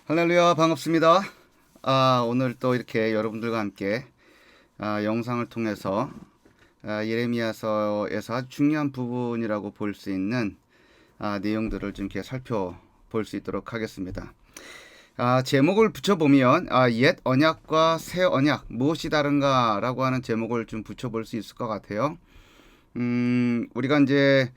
할렐루야, 반갑습니다. 오늘 또 이렇게 여러분들과 함께 영상을 통해서 예레미야서에서 아주 중요한 부분이라고 볼 수 있는 내용들을 좀 이렇게 살펴볼 수 있도록 하겠습니다. 제목을 붙여보면 옛 언약과 새 언약 무엇이 다른가라고 하는 제목을 좀 붙여볼 수 있을 것 같아요. 우리가 이제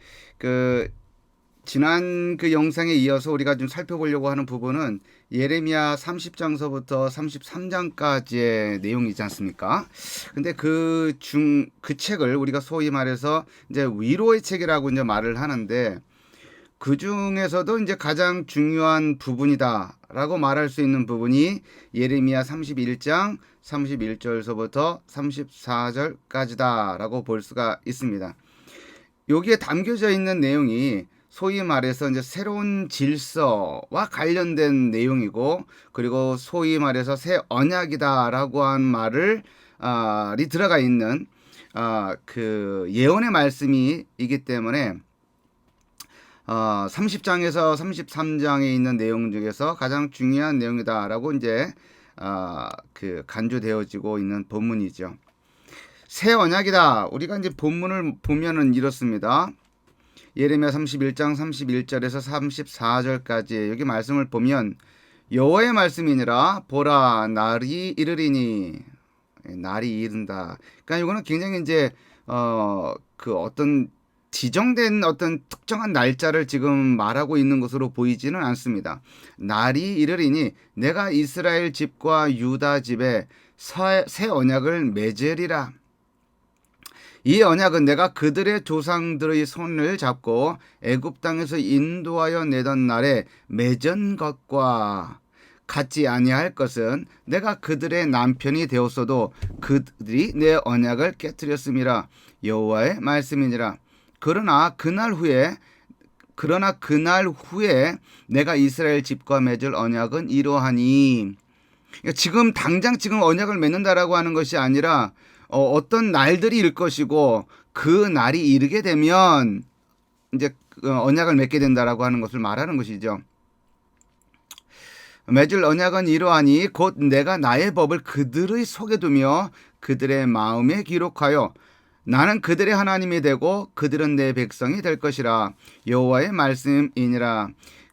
지난 그 영상에 이어서 우리가 좀 살펴보려고 하는 부분은 예레미야 30장서부터 33장까지의 내용이지 않습니까? 근데 그 책을 우리가 소위 말해서 이제 위로의 책이라고 이제 말을 하는데, 그 중에서도 이제 가장 중요한 부분이다라고 말할 수 있는 부분이 예레미야 31장 31절서부터 34절까지다라고 볼 수가 있습니다. 여기에 담겨져 있는 내용이 소위 말해서 이제 새로운 질서와 관련된 내용이고, 그리고 소위 말해서 새 언약이다라고 한 말을 이 들어가 있는 그 예언의 말씀이기 때문에 30장에서 33장에 있는 내용 중에서 가장 중요한 내용이다라고 이제 그 간주되어지고 있는 본문이죠. 새 언약이다. 우리가 이제 본문을 보면은 이렇습니다. 예레미야 31장 31절에서 34절까지 여기 말씀을 보면 여호와의 말씀이니라. 보라, 날이 이르리니. 날이 이른다. 그러니까 이거는 굉장히 이제 그 어떤 지정된 어떤 특정한 날짜를 지금 말하고 있는 것으로 보이지는 않습니다. 날이 이르리니 내가 이스라엘 집과 유다 집에 새 언약을 맺으리라. 이 언약은 내가 그들의 조상들의 손을 잡고 애굽 땅에서 인도하여 내던 날에 맺은 것과 같지 아니할 것은 내가 그들의 남편이 되었어도 그들이 내 언약을 깨뜨렸음이라. 여호와의 말씀이니라. 그러나 그날 후에 내가 이스라엘 집과 맺을 언약은 이러하니. 지금 당장 언약을 맺는다라고 하는 것이 아니라 어떤 날들이 일 것이고, 그 날이 이르게 되면 이제 언약을 맺게 된다라고 하는 것을 말하는 것이죠. 맺을 언약은 이러하니 곧 내가 나의 법을 그들의 속에 두며 그들의 마음에 기록하여 나는 그들의 하나님이 되고 그들은 내 백성이 될 것이라. 여호와의 말씀이니라.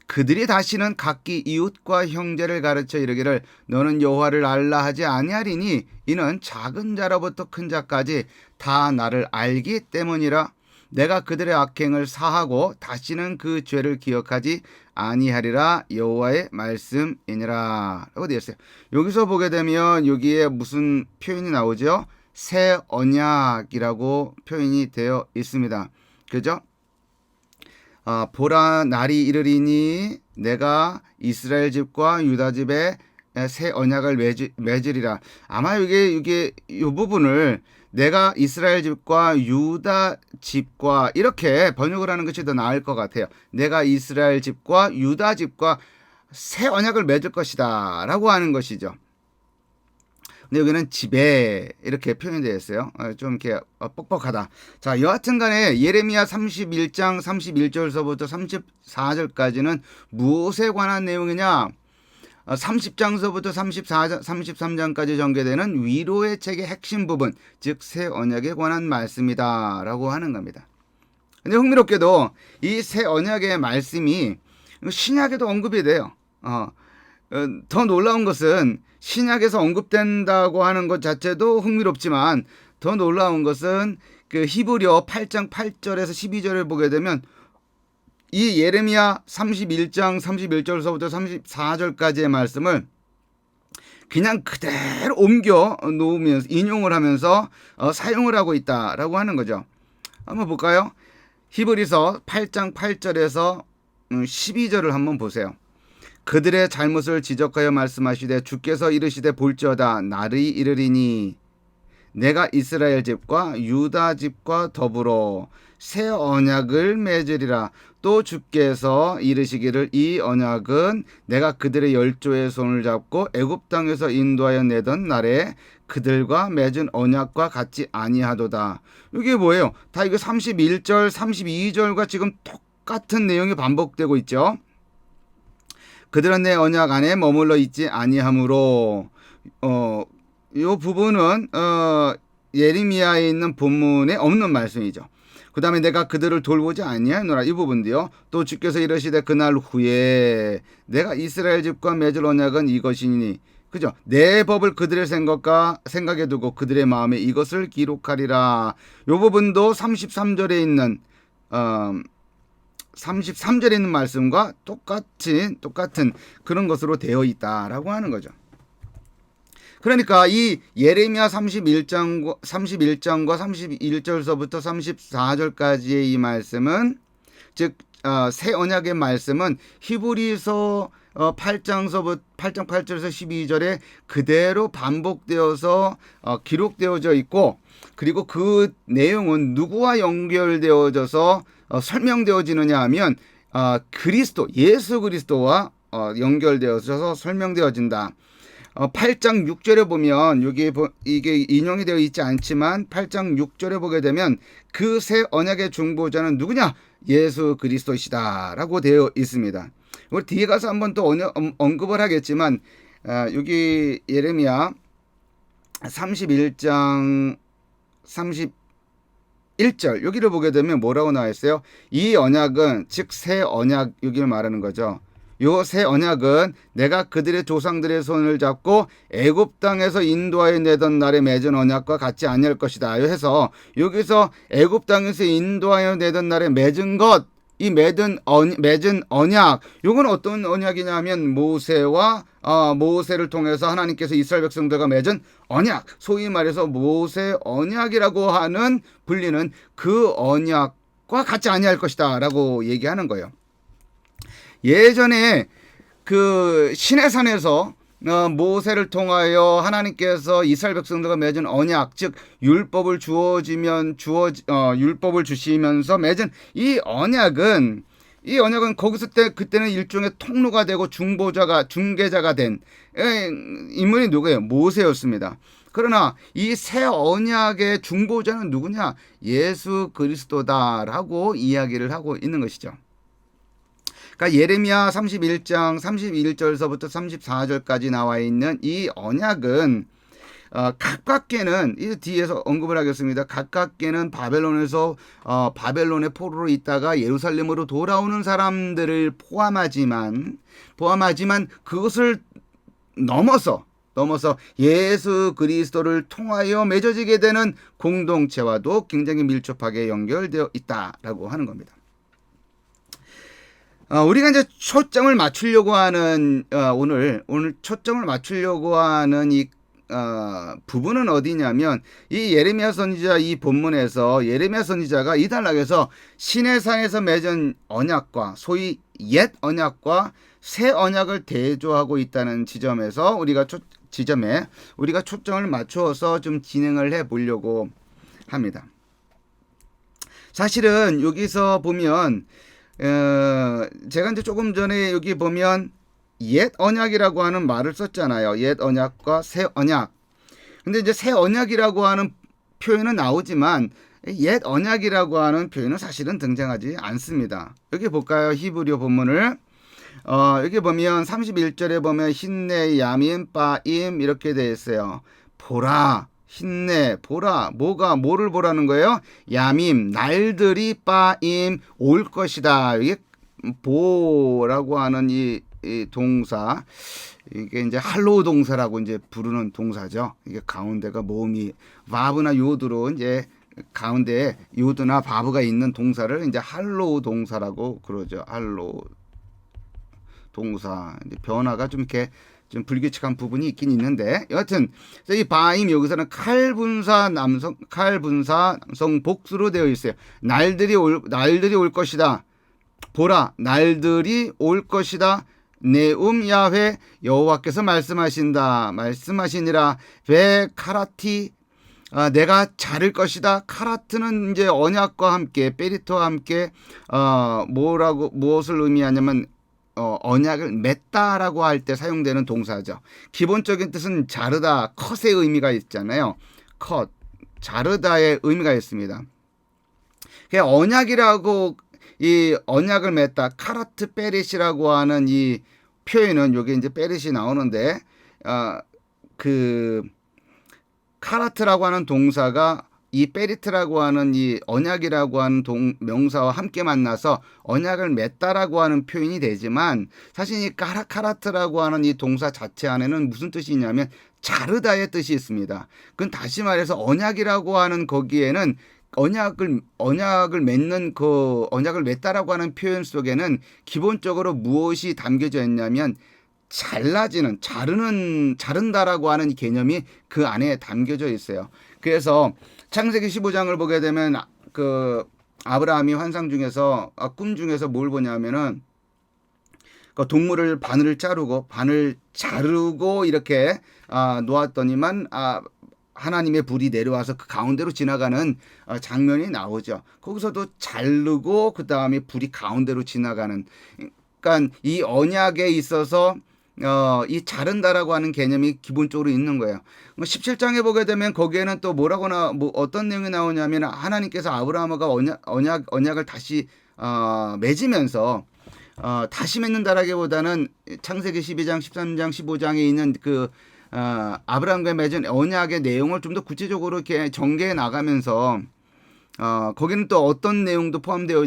그들이 다시는 각기 이웃과 형제를 가르쳐 이르기를 너는 여호와를 알라 하지 아니하리니 이는 작은 자로부터 큰 자까지 다 나를 알기 때문이라. 내가 그들의 악행을 사하고 다시는 그 죄를 기억하지 아니하리라. 여호와의 말씀이니라 라고 되어 있어요. 여기서 보게 되면 여기에 무슨 표현이 나오죠? 새 언약이라고 표현이 되어 있습니다. 그죠? 보라, 날이 이르리니 내가 이스라엘 집과 유다 집에 새 언약을 맺으리라. 아마 이게 이 부분을 내가 이스라엘 집과 유다 집과 이렇게 번역을 하는 것이 더 나을 것 같아요. 내가 이스라엘 집과 유다 집과 새 언약을 맺을 것이다 라고 하는 것이죠. 근데 여기는 집에 이렇게 표현이 되어 있어요. 좀 이렇게 뻑뻑하다. 자, 여하튼 간에 예레미야 31장 31절서부터 34절까지는 무엇에 관한 내용이냐? 30장서부터 33장까지 전개되는 위로의 책의 핵심 부분, 즉 새 언약에 관한 말씀이다 라고 하는 겁니다. 근데 흥미롭게도 이 새 언약의 말씀이 신약에도 언급이 돼요. 더 놀라운 것은 신약에서 언급된다고 하는 것 자체도 흥미롭지만, 더 놀라운 것은 그 히브리어 8장 8절에서 12절을 보게 되면 이 예레미야 31장 31절서부터 34절까지의 말씀을 그냥 그대로 옮겨 놓으면서 인용을 하면서 사용을 하고 있다라고 하는 거죠. 한번 볼까요? 히브리서 8장 8절에서 12절을 한번 보세요. 그들의 잘못을 지적하여 말씀하시되 주께서 이르시되 볼지어다 날이 이르리니 내가 이스라엘 집과 유다 집과 더불어 새 언약을 맺으리라. 또 주께서 이르시기를 이 언약은 내가 그들의 열조의 손을 잡고 애굽 땅에서 인도하여 내던 날에 그들과 맺은 언약과 같지 아니하도다. 이게 뭐예요? 다 이거 31절 32절과 지금 똑같은 내용이 반복되고 있죠. 그들은 내 언약 안에 머물러 있지 아니하므로. 요 부분은 예레미야에 있는 본문에 없는 말씀이죠. 그 다음에 내가 그들을 돌보지 아니하노라, 이 부분도요. 또 주께서 이르시되 그날 후에 내가 이스라엘 집과 맺을 언약은 이것이니, 그죠? 내 법을 그들의 생각에 두고 그들의 마음에 이것을 기록하리라. 요 부분도 33절에 있는 33절에 있는 말씀과 똑같은 그런 것으로 되어 있다라고 하는 거죠. 그러니까 이 예레미야 31장과 31절서부터 34절까지의 이 말씀은, 즉 새 언약의 말씀은 히브리서 8장 8절에서 12절에 그대로 반복되어서 기록되어져 있고, 그리고 그 내용은 누구와 연결되어져서 설명되어지느냐 하면 그리스도, 예수 그리스도와 연결되어져서 설명되어진다. 8장 6절에 보면 이게 인용이 되어 있지 않지만 8장 6절에 보게 되면 그 새 언약의 중보자는 누구냐? 예수 그리스도시다라고 되어 있습니다. 우리 뒤에 가서 한번 또 언급을 하겠지만 여기 예레미야 31장 31절 여기를 보게 되면 뭐라고 나와 있어요? 이 언약은, 즉 새 언약, 여기를 말하는 거죠. 요 새 언약은 내가 그들의 조상들의 손을 잡고 애굽 땅에서 인도하여 내던 날에 맺은 언약과 같지 아니할 것이다 해서, 여기서 애굽 땅에서 인도하여 내던 날에 맺은 것, 이 맺은 언약, 요건 어떤 언약이냐면 모세를 통해서 하나님께서 이스라엘 백성들과 맺은 언약, 소위 말해서 모세 언약이라고 하는 불리는 그 언약과 같지 아니할 것이다 라고 얘기하는 거예요. 예전에 그 시내산에서 모세를 통하여 하나님께서 이스라엘 백성들과 맺은 언약, 즉 율법을 율법을 주시면서 맺은 이 언약은 거기서 그때는 일종의 통로가 되고 중개자가 된 인물이 누구예요? 모세였습니다. 그러나 이 새 언약의 중보자는 누구냐? 예수 그리스도다라고 이야기를 하고 있는 것이죠. 그러니까 예레미야 31장 31절서부터 34절까지 나와 있는 이 언약은 가깝게는, 이 뒤에서 언급을 하겠습니다. 가깝게는 바벨론의 포로로 있다가 예루살렘으로 돌아오는 사람들을 포함하지만 그것을 넘어서 예수 그리스도를 통하여 맺어지게 되는 공동체와도 굉장히 밀접하게 연결되어 있다라고 하는 겁니다. 우리가 이제 초점을 맞추려고 하는 오늘 초점을 맞추려고 하는 이 부분은 어디냐면, 이 예레미야 선지자 이 본문에서 예레미야 선지자가 이 단락에서 시내산에서 맺은 언약과 소위 옛 언약과 새 언약을 대조하고 있다는 지점에서 우리가 초점을 맞추어서 좀 진행을 해 보려고 합니다. 사실은 여기서 보면 제가 이제 조금 전에 여기 보면 옛 언약이라고 하는 말을 썼잖아요. 옛 언약과 새 언약. 근데 이제 새 언약이라고 하는 표현은 나오지만 옛 언약이라고 하는 표현은 사실은 등장하지 않습니다. 여기 볼까요? 히브리어 본문을. 여기 보면 31절에 보면 힌내, 야민, 빠임 이렇게 되어 있어요. 보라, 힌내, 보라, 뭐를 보라는 거예요? 야밈, 날들이, 빠임, 올 것이다. 이게 보라고 하는 이 동사, 이게 이제 할로우 동사라고 이제 부르는 동사죠. 이게 가운데가 모음이 바브나 요드로 이제 가운데에 요드나 바브가 있는 동사를 이제 할로우 동사라고 그러죠. 할로우 동사. 이제 변화가 좀 이렇게 좀 불규칙한 부분이 있긴 있는데, 여하튼 이 바임 여기서는 칼분사 남성 복수로 되어 있어요. 날들이 올 것이다. 보라, 날들이 올 것이다. 네움 야훼, 여호와께서 말씀하시니라. 베 카라티, 내가 자를 것이다. 카라트는 이제 언약과 함께 베리토와 함께 무엇을 의미하냐면 언약을 맺다라고 할 때 사용되는 동사죠. 기본적인 뜻은 자르다, 컷의 의미가 있잖아요. 컷, 자르다의 의미가 있습니다. 언약이라고, 이 언약을 맺다, 카라트 베릿이라고 하는 이 표현은 요게 이제 베릿이 나오는데 그 카라트라고 하는 동사가 이 베리트라고 하는 이 언약이라고 하는 명사와 함께 만나서 언약을 맺다라고 하는 표현이 되지만 사실 이 카라트라고 하는 이 동사 자체 안에는 무슨 뜻이 있냐면 자르다의 뜻이 있습니다. 그건 다시 말해서 언약이라고 하는 거기에는 언약을 맺는 그 언약을 맺다라고 하는 표현 속에는 기본적으로 무엇이 담겨져 있냐면 자른다라고 하는 개념이 그 안에 담겨져 있어요. 그래서 창세기 15장을 보게 되면 그 아브라함이 환상 중에서 꿈 중에서 뭘 보냐면은 그 동물을 반을 자르고 이렇게 놓았더니만 하나님의 불이 내려와서 그 가운데로 지나가는 장면이 나오죠. 거기서도 자르고 그 다음에 불이 가운데로 지나가는. 그러니까 이 언약에 있어서 이 자른다라고 하는 개념이 기본적으로 있는 거예요. 17장에 보게 되면 거기에는 또 어떤 내용이 나오냐면 하나님께서 아브라함과 언약을 다시 맺으면서 다시 맺는다라기보다는 창세기 12장, 13장, 15장에 있는 그 아브라함과 맺은 언약의 내용을 좀 더 구체적으로 이렇게 전개해 나가면서 거기는 또 어떤 내용도 포함되어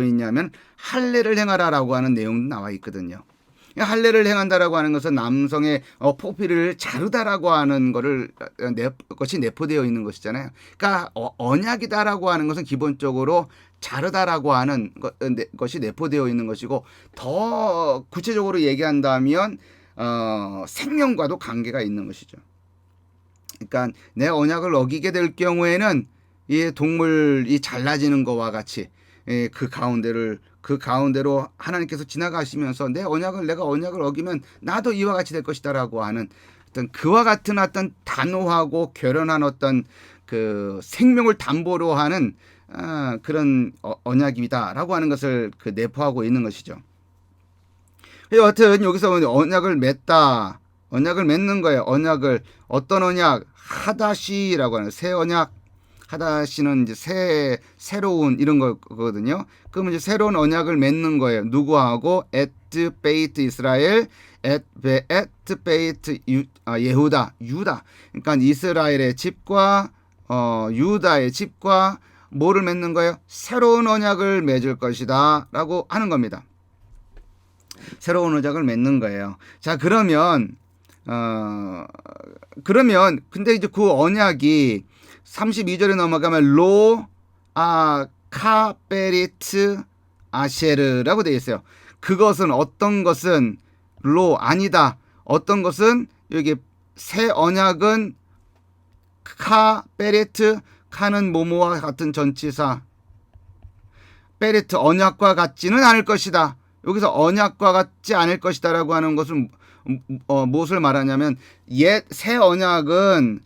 있냐면 할례를 행하라라고 하는 내용도 나와 있거든요. 할례를 행한다라고 하는 것은 남성의 포피를 자르다라고 하는 것이 내포되어 있는 것이잖아요. 그러니까 언약이다라고 하는 것은 기본적으로 자르다라고 하는 것이 내포되어 있는 것이고 더 구체적으로 얘기한다면 생명과도 관계가 있는 것이죠. 그러니까 내 언약을 어기게 될 경우에는 이 동물이 잘라지는 것과 같이 그 가운데로 하나님께서 지나가시면서 내가 언약을 어기면 나도 이와 같이 될 것이다라고 하는 어떤 그와 같은 어떤 단호하고 결연한 어떤 그 생명을 담보로 하는 그런 언약이다라고 하는 것을 그 내포하고 있는 것이죠. 여하튼 여기서 언약을 맺는 거예요. 어떤 언약? 하다시라고 하는 새 언약. 하다시는 이제 새로운 이런 거거든요. 그러면 이제 새로운 언약을 맺는 거예요. 누구하고? 에트 베이트 이스라엘, 에트 베이트 예후다, 유다. 그러니까 이스라엘의 집과 유다의 집과 뭐를 맺는 거예요? 새로운 언약을 맺을 것이다라고 하는 겁니다. 새로운 언약을 맺는 거예요. 자, 그러면 근데 이제 그 언약이 32절에 넘어가면 카베리트 아셰르라고 되어 있어요. 그것은 어떤 것은 아니다. 어떤 것은 여기 새 언약은 카베리트 카는 모모와 같은 전치사 베리트 언약과 같지는 않을 것이다. 여기서 언약과 같지 않을 것이다라고 하는 것은 무엇을 말하냐면 새 언약은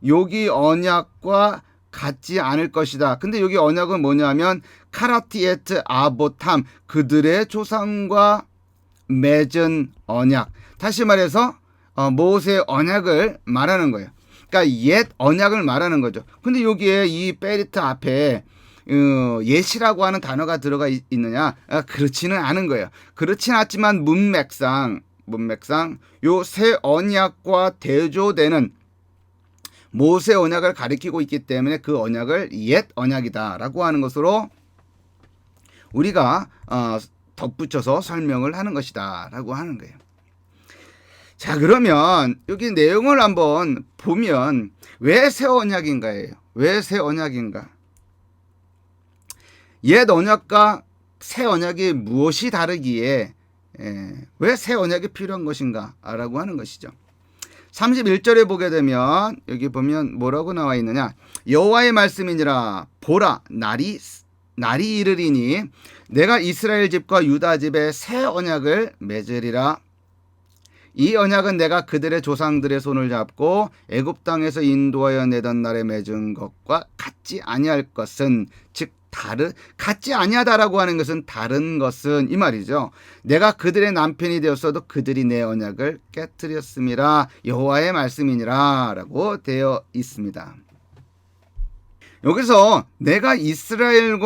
여기 언약과 같지 않을 것이다. 근데 여기 언약은 뭐냐면 카라티에트 아보탐 그들의 조상과 맺은 언약. 다시 말해서 모세의 언약을 말하는 거예요. 그러니까 옛 언약을 말하는 거죠. 근데 여기에 이 베리트 앞에 예시라고 하는 단어가 들어가 있느냐? 그렇지는 않은 거예요. 그렇진 않지만 문맥상 요 새 언약과 대조되는 모세 언약을 가리키고 있기 때문에 그 언약을 옛 언약이다라고 하는 것으로 우리가 덧붙여서 설명을 하는 것이다라고 하는 거예요. 자, 그러면 여기 내용을 한번 보면 왜 새 언약인가예요? 왜 새 언약인가? 옛 언약과 새 언약이 무엇이 다르기에 왜 새 언약이 필요한 것인가? 라고 하는 것이죠. 31절에 보게 되면 여기 보면 뭐라고 나와 있느냐? 여호와의 말씀이니라 보라 날이 이르리니 내가 이스라엘 집과 유다 집에 새 언약을 맺으리라. 이 언약은 내가 그들의 조상들의 손을 잡고 애굽 땅에서 인도하여 내던 날에 맺은 것과 같지 아니할 것은 즉 같지 아니하다라고 하는 것은 다른 것은 이 말이죠. 내가 그들의 남편이 되었어도 그들이 내 언약을 깨뜨렸음이라 여호와의 말씀이니라 라고 되어 있습니다. 여기서 내가 이스라엘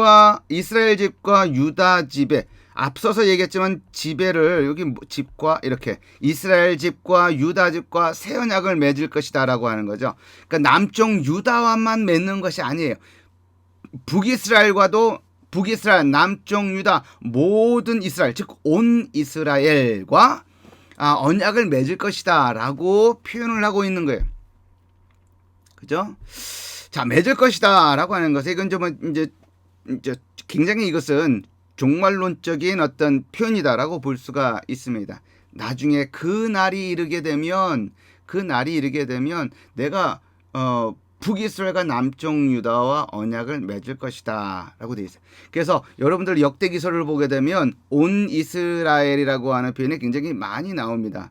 집과 유다 집에 앞서서 얘기했지만 지배를 여기 집과 이렇게 이스라엘 집과 유다 집과 새 언약을 맺을 것이다라고 하는 거죠. 그러니까 남쪽 유다와만 맺는 것이 아니에요. 북이스라엘, 남쪽 유다 모든 이스라엘 즉 온 이스라엘과 언약을 맺을 것이다라고 표현을 하고 있는 거예요. 그죠? 자, 맺을 것이다라고 하는 것은 이건 좀 이제 굉장히 이것은 종말론적인 어떤 표현이다라고 볼 수가 있습니다. 나중에 그 날이 이르게 되면 내가 북이스라엘과 남쪽 유다와 언약을 맺을 것이다 라고 되어 있어요. 그래서 여러분들 역대기서를 보게 되면 온 이스라엘이라고 하는 표현이 굉장히 많이 나옵니다.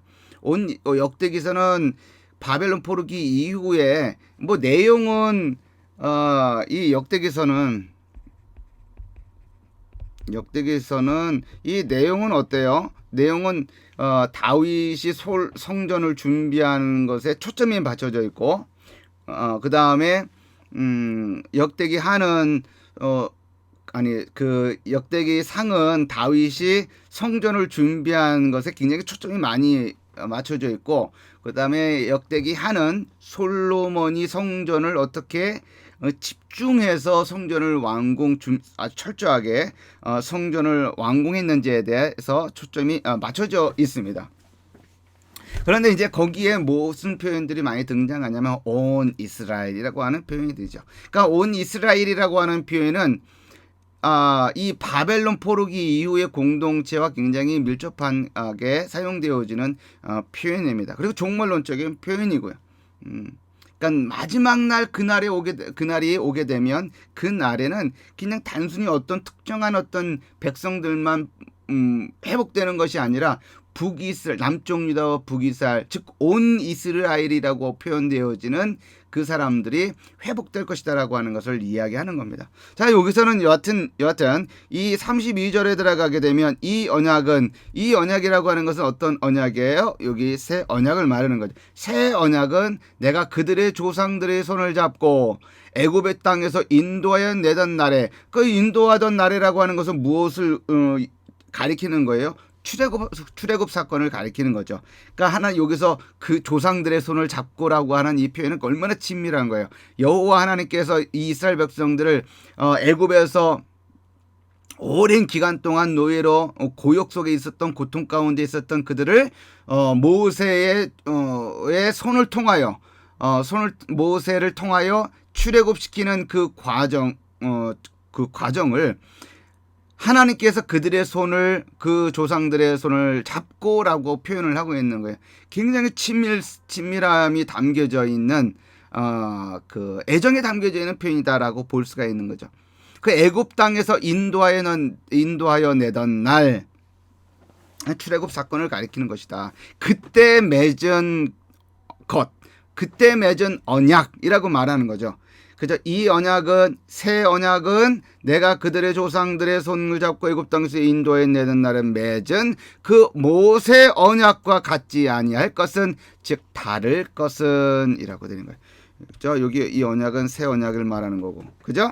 역대기서는 바벨론 포르기 이후에 뭐 내용은 이 역대기서는 이 내용은 어때요? 내용은 다윗이 성전을 준비하는 것에 초점이 맞춰져 있고 그 다음에 역대기 하는 역대기 상은 다윗이 성전을 준비한 것에 굉장히 초점이 많이 맞춰져 있고 그 다음에 역대기 하는 솔로몬이 성전을 어떻게 집중해서 성전을 아주 철저하게 성전을 완공했는지에 대해서 초점이 맞춰져 있습니다. 그런데 이제 거기에 무슨 표현들이 많이 등장하냐면 온 이스라엘이라고 하는 표현이 되죠. 그러니까 온 이스라엘이라고 하는 표현은 이 바벨론 포르기 이후의 공동체와 굉장히 밀접하게 사용되어지는 표현입니다. 그리고 종말론적인 표현이고요. 그러니까 마지막 날 그날이 오게 되면 그 날에는 그냥 단순히 어떤 특정한 어떤 백성들만 회복되는 것이 아니라 남쪽 유다와 북이스라엘 즉 온 이스라엘이라고 표현되어지는 그 사람들이 회복될 것이다라고 하는 것을 이야기하는 겁니다. 자, 여기서는 여하튼 이 32절에 들어가게 되면 이 언약이라고 하는 것은 어떤 언약이에요? 여기 새 언약을 말하는 거죠. 새 언약은 내가 그들의 조상들의 손을 잡고 애굽의 땅에서 인도하여 내던 날에 그 인도하던 날이라고 하는 것은 무엇을 가리키는 거예요? 출애굽 사건을 가리키는 거죠. 그러니까 여기서 그 조상들의 손을 잡고라고 하는 이 표현은 얼마나 친밀한 거예요. 여호와 하나님께서 이 이스라엘 백성들을 애굽에서 오랜 기간 동안 노예로 고역 속에 있었던 고통 가운데 있었던 그들을 모세의 손을 통하여 모세를 통하여 출애굽시키는 그 과정을 하나님께서 그들의 손을 그 조상들의 손을 잡고라고 표현을 하고 있는 거예요. 굉장히 친밀함이 담겨져 있는 그 애정이 담겨져 있는 표현이다라고 볼 수가 있는 거죠. 그 애굽 땅에서 인도하여 내던 날 출애굽 사건을 가리키는 것이다. 그때 맺은 언약이라고 말하는 거죠. 그죠? 이 언약은 새 언약은 내가 그들의 조상들의 손을 잡고 애굽 땅에서 인도해 내던 날에 맺은 그 모세 언약과 같지 아니할 것은 즉 다를 것은 이라고 되는 거예요. 그죠? 여기 이 언약은 새 언약을 말하는 거고. 그죠?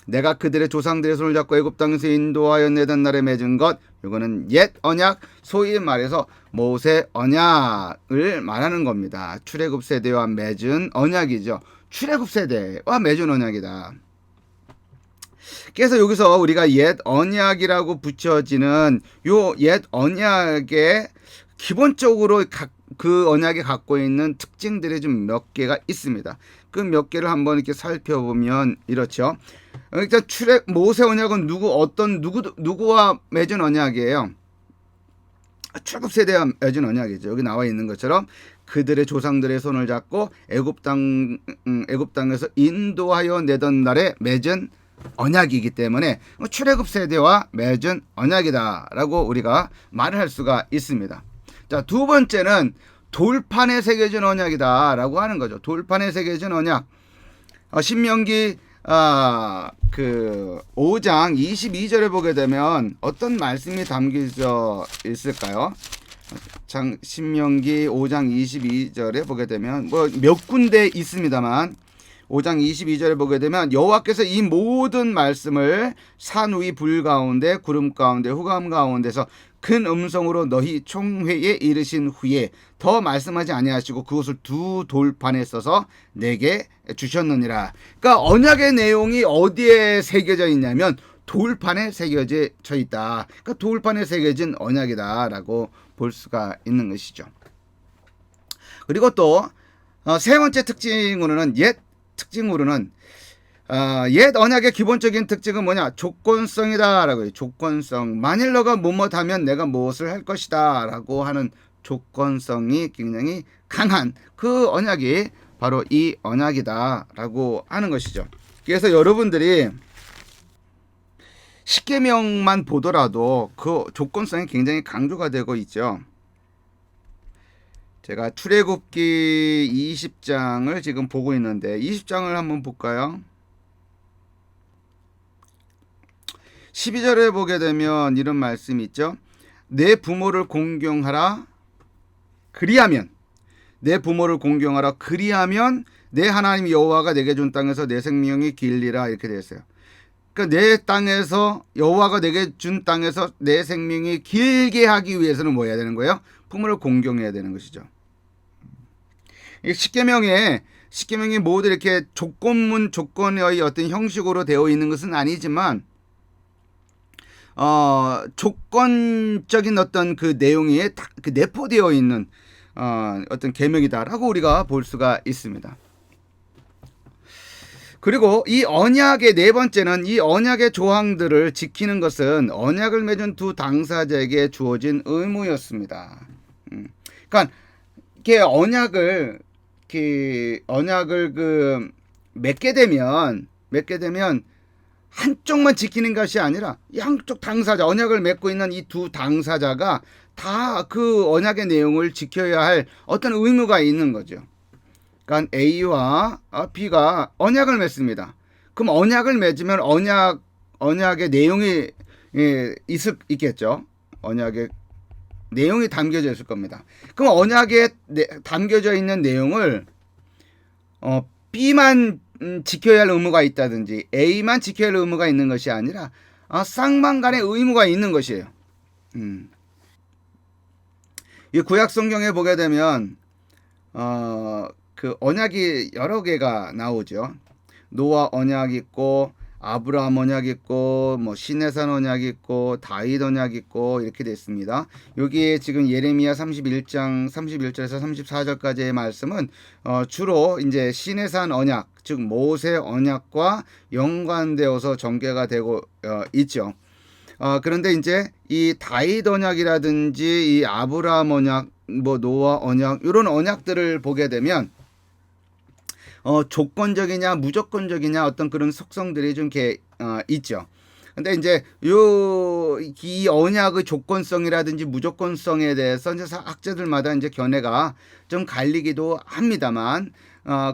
내가 그들의 조상들의 손을 잡고 애굽 땅에서 인도하여 내던 날에 맺은 것 이거는 옛 언약 소위 말해서 모세 언약을 말하는 겁니다. 출애굽 세대와 맺은 언약이죠. 출애굽 세대와 맺은 언약이다. 그래서 여기서 우리가 옛 언약이라고 붙여지는 요 옛 언약에 기본적으로 그 언약이 갖고 있는 특징들이 좀 몇 개가 있습니다. 그 몇 개를 한번 이렇게 살펴보면 이렇죠. 일단 모세 언약은 누구와 맺은 언약이에요? 출애굽 세대와 맺은 언약이죠. 여기 나와 있는 것처럼 그들의 조상들의 손을 잡고 애굽 땅에서 인도하여 내던 날에 맺은 언약이기 때문에 출애굽 세대와 맺은 언약이다라고 우리가 말을 할 수가 있습니다. 자, 두 번째는 돌판에 새겨진 언약이다라고 하는 거죠. 돌판에 새겨진 언약. 신명기 5장 22절에 보게 되면 어떤 말씀이 담겨져 있을까요? 신명기 5장 22절에 보게 되면 뭐 몇 군데 있습니다만 5장 22절에 보게 되면 여호와께서 이 모든 말씀을 산 위 불 가운데 구름 가운데 후감 가운데서 큰 음성으로 너희 총회에 이르신 후에 더 말씀하지 아니하시고 그것을 두 돌판에 써서 내게 주셨느니라. 그러니까 언약의 내용이 어디에 새겨져 있냐면 돌판에 새겨져 있다. 그러니까 돌판에 새겨진 언약이다라고 볼 수가 있는 것이죠. 그리고 또 세 번째 특징으로는 옛 언약의 기본적인 특징은 뭐냐? 조건성이다라고 해요. 조건성. 만일 너가 뭐뭐하면 내가 무엇을 할 것이다라고 하는 조건성이 굉장히 강한 그 언약이 바로 이 언약이다라고 하는 것이죠. 그래서 여러분들이 십계명만 보더라도 그 조건성이 굉장히 강조가 되고 있죠. 제가 출애굽기 20장을 지금 보고 있는데 20장을 한번 볼까요? 12절에 보게 되면 이런 말씀이 있죠. 내 부모를 공경하라. 그리하면 내 부모를 공경하라. 그리하면 내 하나님 여호와가 내게 준 땅에서 내 생명이 길리라. 이렇게 되어 있어요. 그러니까 내 땅에서 여호와가 내게 준 땅에서 내 생명이 길게 하기 위해서는 뭐 해야 되는 거예요? 부모를 공경해야 되는 것이죠. 십계명이 모두 이렇게 조건의 어떤 형식으로 되어 있는 것은 아니지만 조건적인 어떤 그 내용이 그 내포되어 있는 어떤 계명이다라고 우리가 볼 수가 있습니다. 그리고 이 언약의 네 번째는 이 언약의 조항들을 지키는 것은 언약을 맺은 두 당사자에게 주어진 의무였습니다. 그러니까 이렇게 언약을 맺게 되면 한쪽만 지키는 것이 아니라 양쪽 당사자, 언약을 맺고 있는 이 두 당사자가 다 그 언약의 내용을 지켜야 할 어떤 의무가 있는 거죠. 그러니까 A와 B가 언약을 맺습니다. 그럼 언약을 맺으면 언약의 내용이 있겠죠. 언약의 내용이 담겨져 있을 겁니다. 그럼 언약에 담겨져 있는 내용을 B만 지켜야 할 의무가 있다든지 A만 지켜야 할 의무가 있는 것이 아니라 쌍방간의 의무가 있는 것이에요. 이 구약 성경에 보게 되면 그 언약이 여러 개가 나오죠. 노아 언약 있고 아브라함 언약 있고 뭐 시내산 언약 있고 다윗 언약 있고 이렇게 됐습니다. 여기에 지금 예레미야 31장 31절에서 34절까지의 말씀은 주로 이제 시내산 언약, 즉 모세 언약과 연관되어서 전개가 되고 있죠. 그런데 이제 이 다윗 언약이라든지 이 아브라함 언약, 뭐 노아 언약 이런 언약들을 보게 되면 조건적이냐 무조건적이냐 어떤 그런 속성들이 좀 있죠. 근데 이제 이 언약의 조건성이라든지 무조건성에 대해서 이제 학자들마다 이제 견해가 좀 갈리기도 합니다만,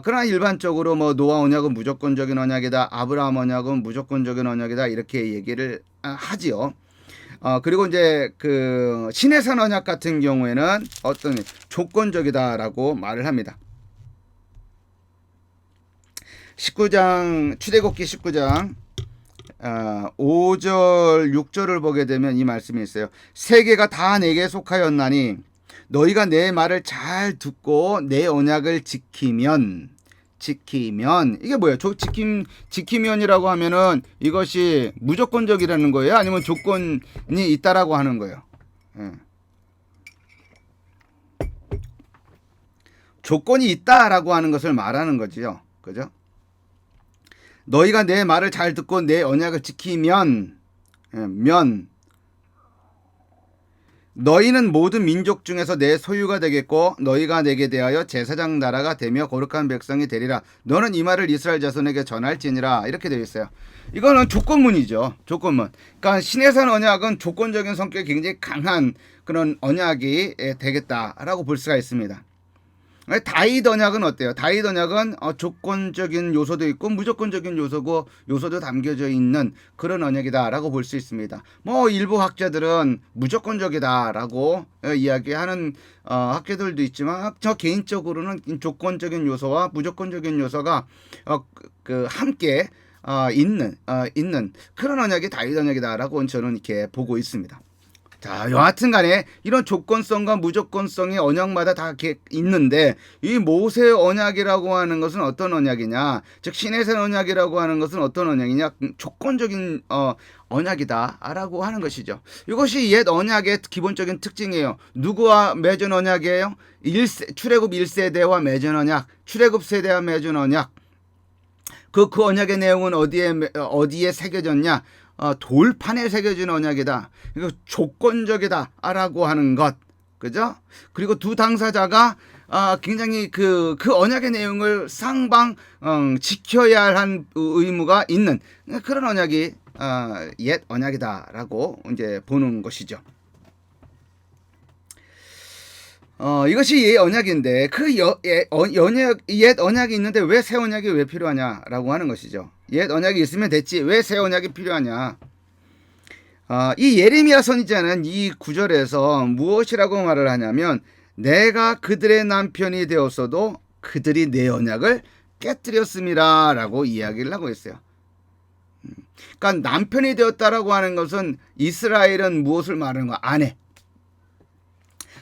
그러나 일반적으로 뭐 노아 언약은 무조건적인 언약이다, 아브라함 언약은 무조건적인 언약이다 이렇게 얘기를 하지요. 그리고 이제 그 시내산 언약 같은 경우에는 어떤 조건적이다라고 말을 합니다. 19장 출애굽기 19장 5절 6절을 보게 되면 이 말씀이 있어요. 세계가 다 내게 속하였나니 너희가 내 말을 잘 듣고 내 언약을 지키면 이게 뭐예요? 지키면이라고 하면은 이것이 무조건적이라는 거예요? 아니면 조건이 있다라고 하는 거예요? 조건이 있다라고 하는 것을 말하는 거지요. 그죠? 너희가 내 말을 잘 듣고 내 언약을 지키면 너희는 모든 민족 중에서 내 소유가 되겠고 너희가 내게 대하여 제사장 나라가 되며 거룩한 백성이 되리라. 너는 이 말을 이스라엘 자손에게 전할지니라. 이렇게 되어 있어요. 이거는 조건문이죠. 조건문. 그러니까 시내산 언약은 조건적인 성격이 굉장히 강한 그런 언약이 되겠다라고 볼 수가 있습니다. 다윗 언약은 어때요? 다윗 언약은 조건적인 요소도 있고 무조건적인 요소도 담겨져 있는 그런 언약이다라고 볼 수 있습니다. 뭐 일부 학자들은 무조건적이다라고 이야기하는 학자들도 있지만 저 개인적으로는 조건적인 요소와 무조건적인 요소가 함께 있는 그런 언약이 다윗 언약이다라고 저는 이렇게 보고 있습니다. 자, 여하튼 간에 이런 조건성과 무조건성이 언약마다 다 이렇게 있는데 이 모세 언약이라고 하는 것은 어떤 언약이냐? 즉 시내산 언약이라고 하는 것은 어떤 언약이냐? 조건적인 언약이다라고 하는 것이죠. 이것이 옛 언약의 기본적인 특징이에요. 누구와 맺은 언약이에요? 출애굽 1세대와 맺은 언약, 출애굽 세대와 맺은 언약. 그 언약의 내용은 어디에 새겨졌냐? 돌판에 새겨진 언약이다. 이거 조건적이다라고 하는 것, 그죠? 그리고 두 당사자가 굉장히 그 언약의 내용을 상방 지켜야 할 의무가 있는 그런 언약이 옛 언약이다라고 이제 보는 것이죠. 이것이 옛 언약인데 옛 언약이 있는데 왜 새 언약이 왜 필요하냐라고 하는 것이죠. 옛 언약이 있으면 됐지 왜 새 언약이 필요하냐. 이 예레미야 선지자는 이 구절에서 무엇이라고 말을 하냐면 내가 그들의 남편이 되었어도 그들이 내 언약을 깨뜨렸습니다 라고 이야기를 하고 있어요. 그러니까 남편이 되었다라고 하는 것은 이스라엘은 무엇을 말하는 거야? 아내.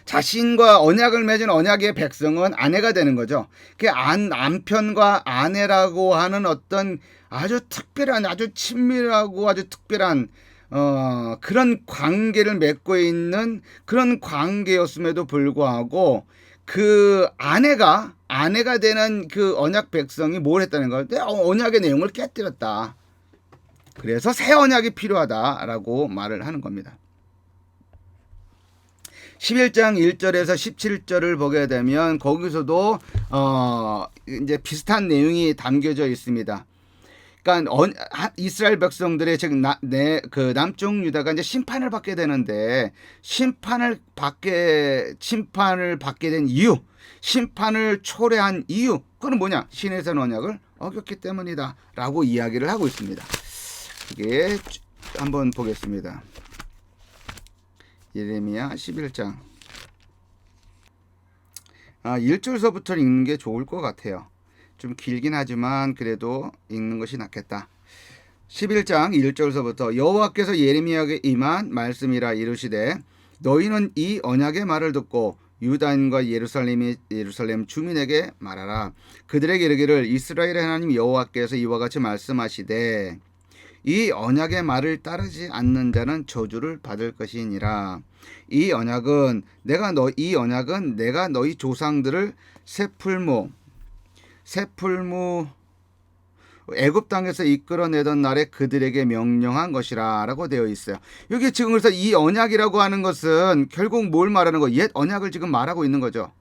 자신과 언약을 맺은 언약의 백성은 아내가 되는 거죠. 그 남편과 아내라고 하는 어떤 아주 특별한, 아주 친밀하고 아주 특별한 그런 관계를 맺고 있는 그런 관계였음에도 불구하고 그 아내가 되는 그 언약 백성이 뭘 했다는 거예요? 언약의 내용을 깨뜨렸다. 그래서 새 언약이 필요하다라고 말을 하는 겁니다. 11장 1절에서 17절을 보게 되면 거기서도 이제 비슷한 내용이 담겨져 있습니다. 그러니까 이스라엘 백성들의 즉 남쪽 유다가 이제 심판을 받게 되는데 심판을 받게 된 이유, 심판을 초래한 이유, 그건 뭐냐? 시내산 언약을 어겼기 때문이다라고 이야기를 하고 있습니다. 이게 한번 보겠습니다. 예레미야 11장 1절서부터 읽는 게 좋을 것 같아요. 좀 길긴 하지만 그래도 읽는 것이 낫겠다. 11장 1절서부터 여호와께서 예레미야에게 임한 말씀이라 이르시되 너희는 이 언약의 말을 듣고 유다인과 예루살렘 주민에게 말하라. 그들에게 이르기를 이스라엘의 하나님 여호와께서 이와 같이 말씀하시되 이 언약의 말을 따르지 않는 자는 저주를 받을 것이니라. 이 언약은 내가 너희 조상들을 새풀무 애굽 땅에서 이끌어내던 날에 그들에게 명령한 것이라라고 되어 있어요. 여기 지금 그래서 이 언약이라고 하는 것은 결국 뭘 말하는 거? 옛 언약을 지금 말하고 있는 거죠.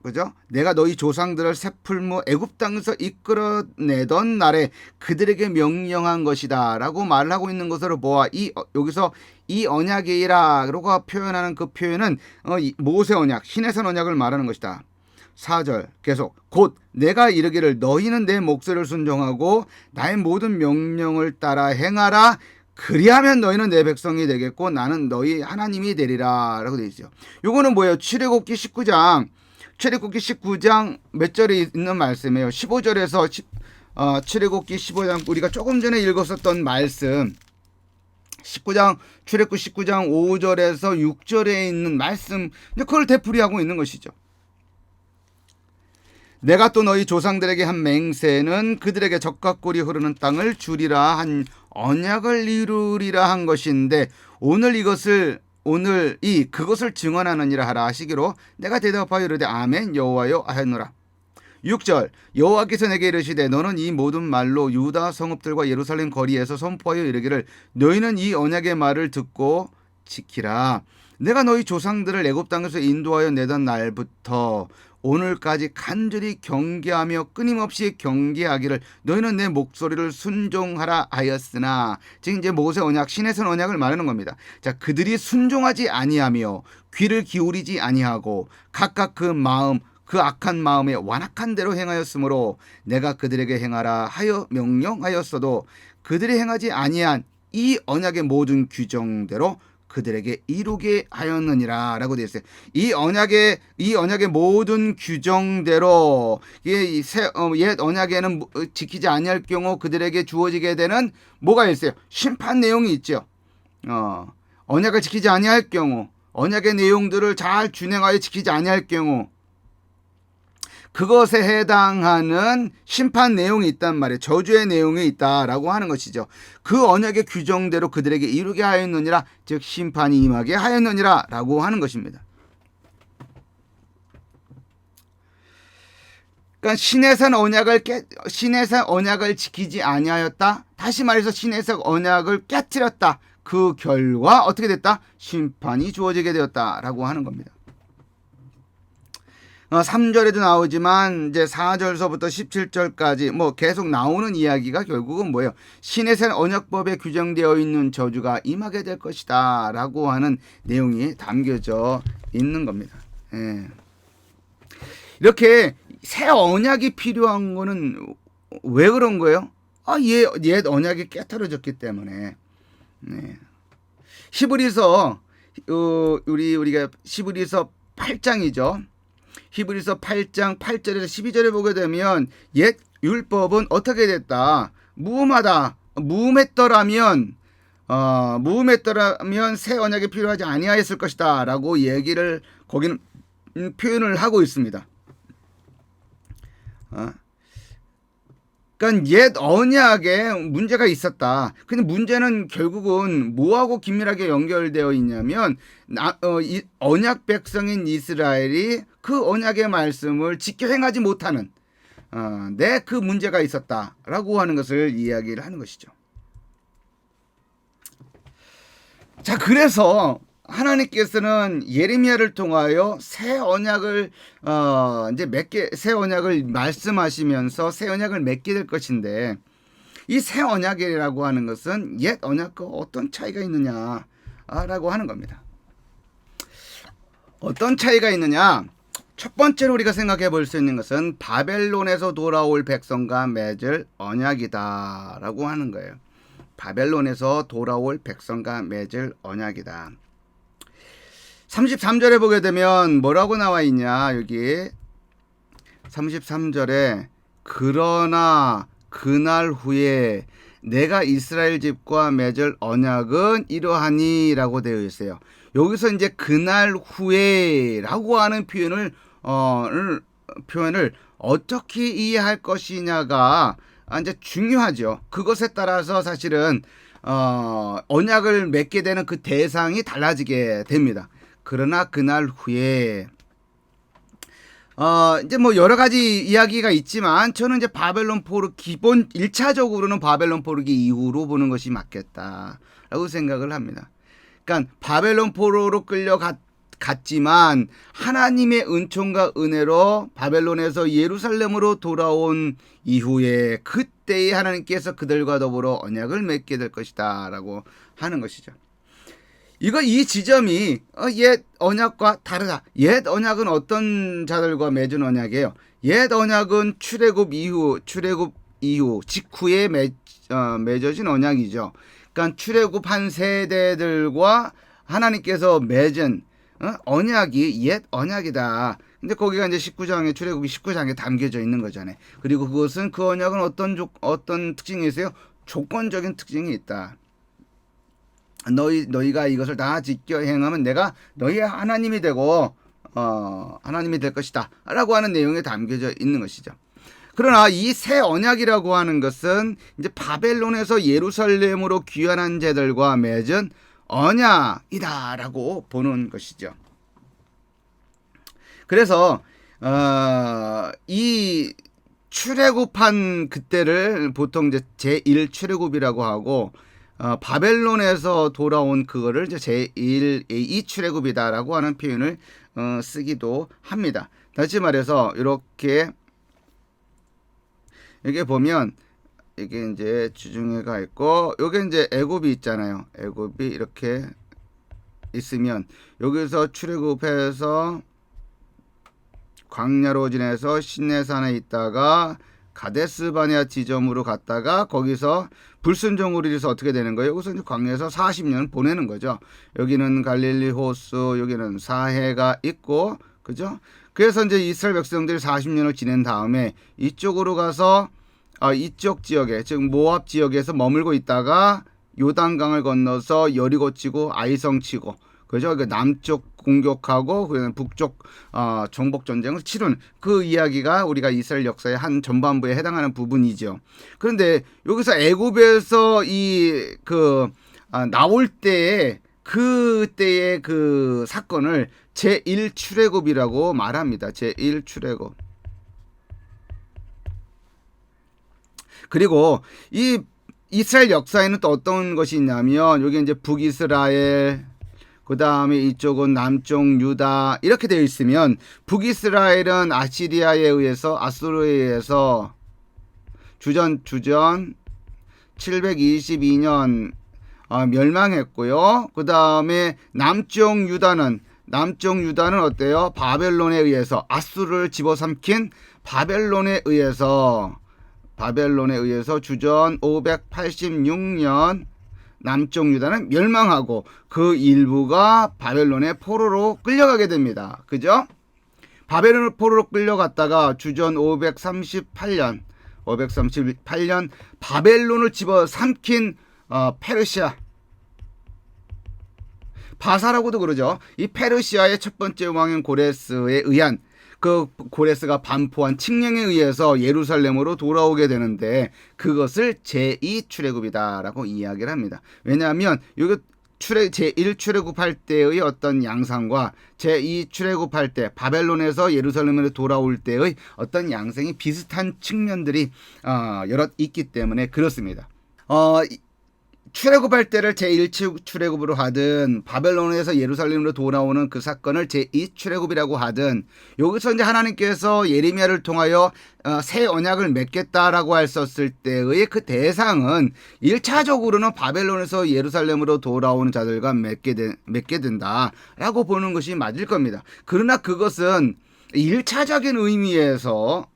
그죠? 내가 너희 조상들을 새풀무 애굽 땅에서 이끌어내던 날에 그들에게 명령한 것이다라고 말을 하고 있는 것으로 보아 여기서 이 언약이라고 표현하는 그 표현은 모세 언약, 시내산 언약을 말하는 것이다. 4절 계속 곧 내가 이르기를 너희는 내 목소리를 순종하고 나의 모든 명령을 따라 행하라. 그리하면 너희는 내 백성이 되겠고 나는 너희 하나님이 되리라 라고 되어 있죠. 요거는 뭐예요? 출애굽기 19장 몇 절에 있는 말씀이에요. 15절에서 출애굽기 15장 우리가 조금 전에 읽었었던 말씀 출애굽 19장 5절에서 6절에 있는 말씀 그걸 되풀이하고 있는 것이죠. 내가 또 너희 조상들에게 한 맹세는 그들에게 젖과 꿀이 흐르는 땅을 주리라 한 언약을 이루리라 한 것인데 그것을 증언하느니라 하라 하시기로 내가 대답하여 이르되 아멘 여호와여 하였노라. 6절 여호와께서 내게 이르시되 너는 이 모든 말로 유다 성읍들과 예루살렘 거리에서 선포하여 이르기를 너희는 이 언약의 말을 듣고 지키라. 내가 너희 조상들을 애굽 땅에서 인도하여 내던 날부터 오늘까지 간절히 경계하며 끊임없이 경계하기를 너희는 내 목소리를 순종하라 하였으나 지금 이제 모세 언약 시내산 언약을 말하는 겁니다. 자, 그들이 순종하지 아니하며 귀를 기울이지 아니하고 각각 그 마음 그 악한 마음에 완악한 대로 행하였으므로 내가 그들에게 행하라 하여 명령하였어도 그들이 행하지 아니한 이 언약의 모든 규정대로 그들에게 이루게 하였느니라 라고 되어 있어요. 이 언약의 모든 규정대로 옛 언약에는 지키지 아니할 경우 그들에게 주어지게 되는 뭐가 있어요? 심판 내용이 있죠. 언약을 지키지 아니할 경우, 언약의 내용들을 잘 준행하여 지키지 아니할 경우 그것에 해당하는 심판 내용이 있단 말이에요. 저주의 내용이 있다라고 하는 것이죠. 그 언약의 규정대로 그들에게 이루게 하였느니라, 즉 심판이 임하게 하였느니라 라고 하는 것입니다. 그러니까 신에서 언약을 지키지 아니하였다. 다시 말해서 신에서 언약을 깨뜨렸다. 그 결과 어떻게 됐다? 심판이 주어지게 되었다라고 하는 겁니다. 3절에도 나오지만 이제 4절서부터 17절까지 뭐 계속 나오는 이야기가 결국은 뭐예요? 신의 새 언약법에 규정되어 있는 저주가 임하게 될 것이다 라고 하는 내용이 담겨져 있는 겁니다. 예. 이렇게 새 언약이 필요한 거는 왜 그런 거예요? 옛 언약이 깨트려졌기 때문에. 네. 히브리서 우리가 히브리서 8장이죠. 히브리서 8장 8절에서 12절에 보게 되면 옛 율법은 어떻게 됐다? 무음했더라면 새 언약이 필요하지 아니하였을 것이다 라고 얘기를 거기는 표현을 하고 있습니다. 그러니까 옛 언약에 문제가 있었다. 근데 문제는 결국은 뭐하고 긴밀하게 연결되어 있냐면 언약 백성인 이스라엘이 그 언약의 말씀을 지켜 행하지 못하는 그 문제가 있었다라고 하는 것을 이야기를 하는 것이죠. 자, 그래서 하나님께서는 예레미야를 통하여 새 언약을 새 언약을 말씀하시면서 새 언약을 맺게 될 것인데, 이 새 언약이라고 하는 것은 옛 언약과 어떤 차이가 있느냐라고 하는 겁니다. 어떤 차이가 있느냐? 첫 번째로 우리가 생각해 볼 수 있는 것은 바벨론에서 돌아올 백성과 맺을 언약이다라고 하는 거예요. 바벨론에서 돌아올 백성과 맺을 언약이다. 33절에 보게 되면 뭐라고 나와 있냐? 여기 33절에 그러나 그날 후에 내가 이스라엘 집과 맺을 언약은 이러하니 라고 되어 있어요. 여기서 이제 그날 후에 라고 하는 표현을 어떻게 이해할 것이냐가 이제 중요하죠. 그것에 따라서 사실은 언약을 맺게 되는 그 대상이 달라지게 됩니다. 그러나 그날 후에 이제 뭐 여러 가지 이야기가 있지만 저는 이제 바벨론 포로 1차적으로는 바벨론 포르기 이후로 보는 것이 맞겠다라고 생각을 합니다. 그러니까 바벨론 포로로 끌려갔지만 하나님의 은총과 은혜로 바벨론에서 예루살렘으로 돌아온 이후에 그때에 하나님께서 그들과 더불어 언약을 맺게 될 것이다라고 하는 것이죠. 이 지점이 옛 언약과 다르다. 옛 언약은 어떤 자들과 맺은 언약이에요? 옛 언약은 출애굽 이후 직후에 맺어진 언약이죠. 그러니까 출애굽한 세대들과 하나님께서 맺은 언약이 옛 언약이다. 근데 거기가 이제 19장에 출애굽이 19장에 담겨져 있는 거잖아요. 그리고 그것은 그 언약은 어떤 특징이 있어요? 조건적인 특징이 있다. 너희가 이것을 다 지켜 행하면 내가 너희의 하나님이 되고 하나님이 될 것이다 라고 하는 내용이 담겨져 있는 것이죠. 그러나 이 새 언약이라고 하는 것은 이제 바벨론에서 예루살렘으로 귀환한 자들과 맺은 언약이다 라고 보는 것이죠. 그래서 이 출애굽한 그때를 보통 이제 제1 출애굽이라고 하고 바벨론에서 돌아온 그거를 이제 제1 출애굽이다라고 하는 표현을 쓰기도 합니다. 다시 말해서 이렇게 여기 보면 이게 이제 주중회가 있고 여기 이제 애굽이 있잖아요. 애굽이 이렇게 있으면 여기서 출애굽해서 광야로 지내서 시내산에 있다가 가데스 바네아 지점으로 갔다가 거기서 불순종으로 인해서 어떻게 되는 거예요? 여기서 이제 광야에서 40년 보내는 거죠. 여기는 갈릴리 호수, 여기는 사해가 있고, 그죠? 그래서 이제 이스라엘 백성들이 40년을 지낸 다음에 이쪽으로 가서 이쪽 지역에, 즉 모압 지역에서 머물고 있다가 요단강을 건너서 여리고 치고 아이성 치고, 그죠? 그 남쪽 공격하고 그다음 북쪽 정복 전쟁을 치른 그 이야기가 우리가 이스라엘 역사의 한 전반부에 해당하는 부분이죠. 그런데 여기서 애굽에서 나올 때에 그때의 그 사건을 제1출애굽이라고 말합니다. 제1출애굽. 그리고 이 이스라엘 역사에는 또 어떤 것이 있냐면 여기 이제 북이스라엘, 그 다음에 이쪽은 남쪽 유다 이렇게 되어 있으면 북이스라엘은 아시리아에 의해서 아수르에 의해서 주전 722년 멸망했고요. 그 다음에 남쪽 유다는 어때요? 바벨론에 의해서 아수르를 집어삼킨 바벨론에 의해서 주전 586년 남쪽 유다는 멸망하고 그 일부가 바벨론의 포로로 끌려가게 됩니다. 그죠? 바벨론 포로로 끌려갔다가 주전 538년 바벨론을 집어삼킨 페르시아, 바사라고도 그러죠. 이 페르시아의 첫 번째 왕인 고레스에 의한 그 고레스가 반포한 칙령에 의해서 예루살렘으로 돌아오게 되는데 그것을 제2출애굽이다라고 이야기를 합니다. 왜냐하면 여기 제1출애굽할 때의 어떤 양상과 제2출애굽할 때 바벨론에서 예루살렘으로 돌아올 때의 어떤 양상이 비슷한 측면들이 여럿 있기 때문에 그렇습니다. 출애굽할 때를 제1출애굽으로 하든 바벨론에서 예루살렘으로 돌아오는 그 사건을 제2출애굽이라고 하든 여기서 이제 하나님께서 예레미야를 통하여 새 언약을 맺겠다라고 했었을 때의 그 대상은 1차적으로는 바벨론에서 예루살렘으로 돌아오는 자들과 맺게 된다라고 보는 것이 맞을 겁니다. 그러나 그것은 1차적인 의미에서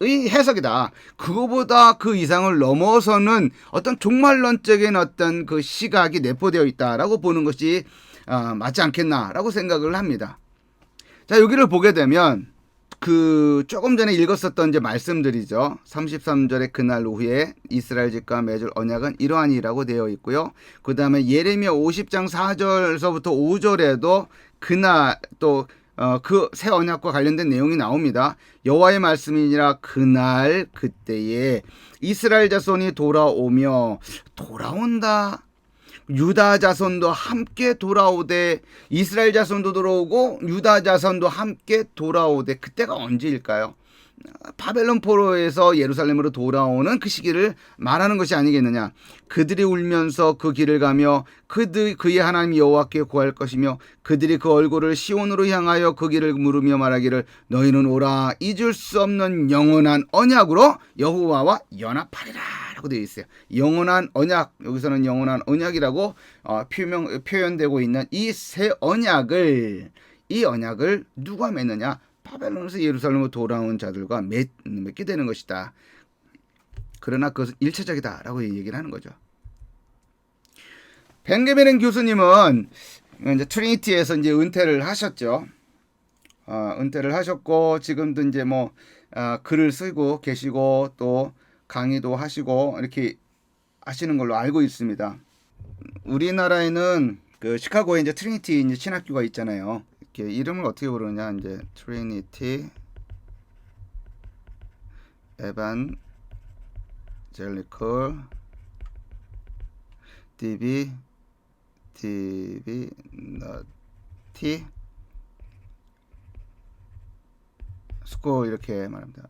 의 해석이다. 그거보다 그 이상을 넘어서는 어떤 종말론적인 어떤 그 시각이 내포되어 있다라고 보는 것이 맞지 않겠나라고 생각을 합니다. 자, 여기를 보게 되면 그 조금 전에 읽었었던 이제 말씀들이죠. 33절에 그날 후에 이스라엘 집과 맺을 언약은 이러하니라고 되어 있고요. 그 다음에 예레미야 50장 4절서부터 5절에도 그날 또 그 새 언약과 관련된 내용이 나옵니다. 여호와의 말씀이니라 그날 그때에 이스라엘 자손이 돌아온다. 유다 자손도 함께 돌아오되 이스라엘 자손도 돌아오고 유다 자손도 함께 돌아오되 그때가 언제일까요? 바벨론 포로에서 예루살렘으로 돌아오는 그 시기를 말하는 것이 아니겠느냐. 그들이 울면서 그 길을 가며 그의 하나님 여호와께 구할 것이며 그들이 그 얼굴을 시온으로 향하여 그 길을 물으며 말하기를 너희는 오라 잊을 수 없는 영원한 언약으로 여호와와 연합하리라 라고 되어 있어요. 영원한 언약, 여기서는 영원한 언약이라고 표현되고 있는 이 새 언약을 누가 맺느냐? 바벨론에서 예루살렘으로 돌아온 자들과 맺게 되는 것이다. 그러나 그것은 일차적이다라고 얘기를 하는 거죠. 벤게베른 교수님은 이제 트리니티에서 이제 은퇴를 하셨죠. 은퇴를 하셨고 지금도 이제 글을 쓰고 계시고 또 강의도 하시고 이렇게 하시는 걸로 알고 있습니다. 우리나라에는 그 시카고에 이제 트리니티 이제 신학교가 있잖아요. 이름을 어떻게 부르냐 이제 트리니티 에반젤리컬 디비너티 스쿨 이렇게 말합니다.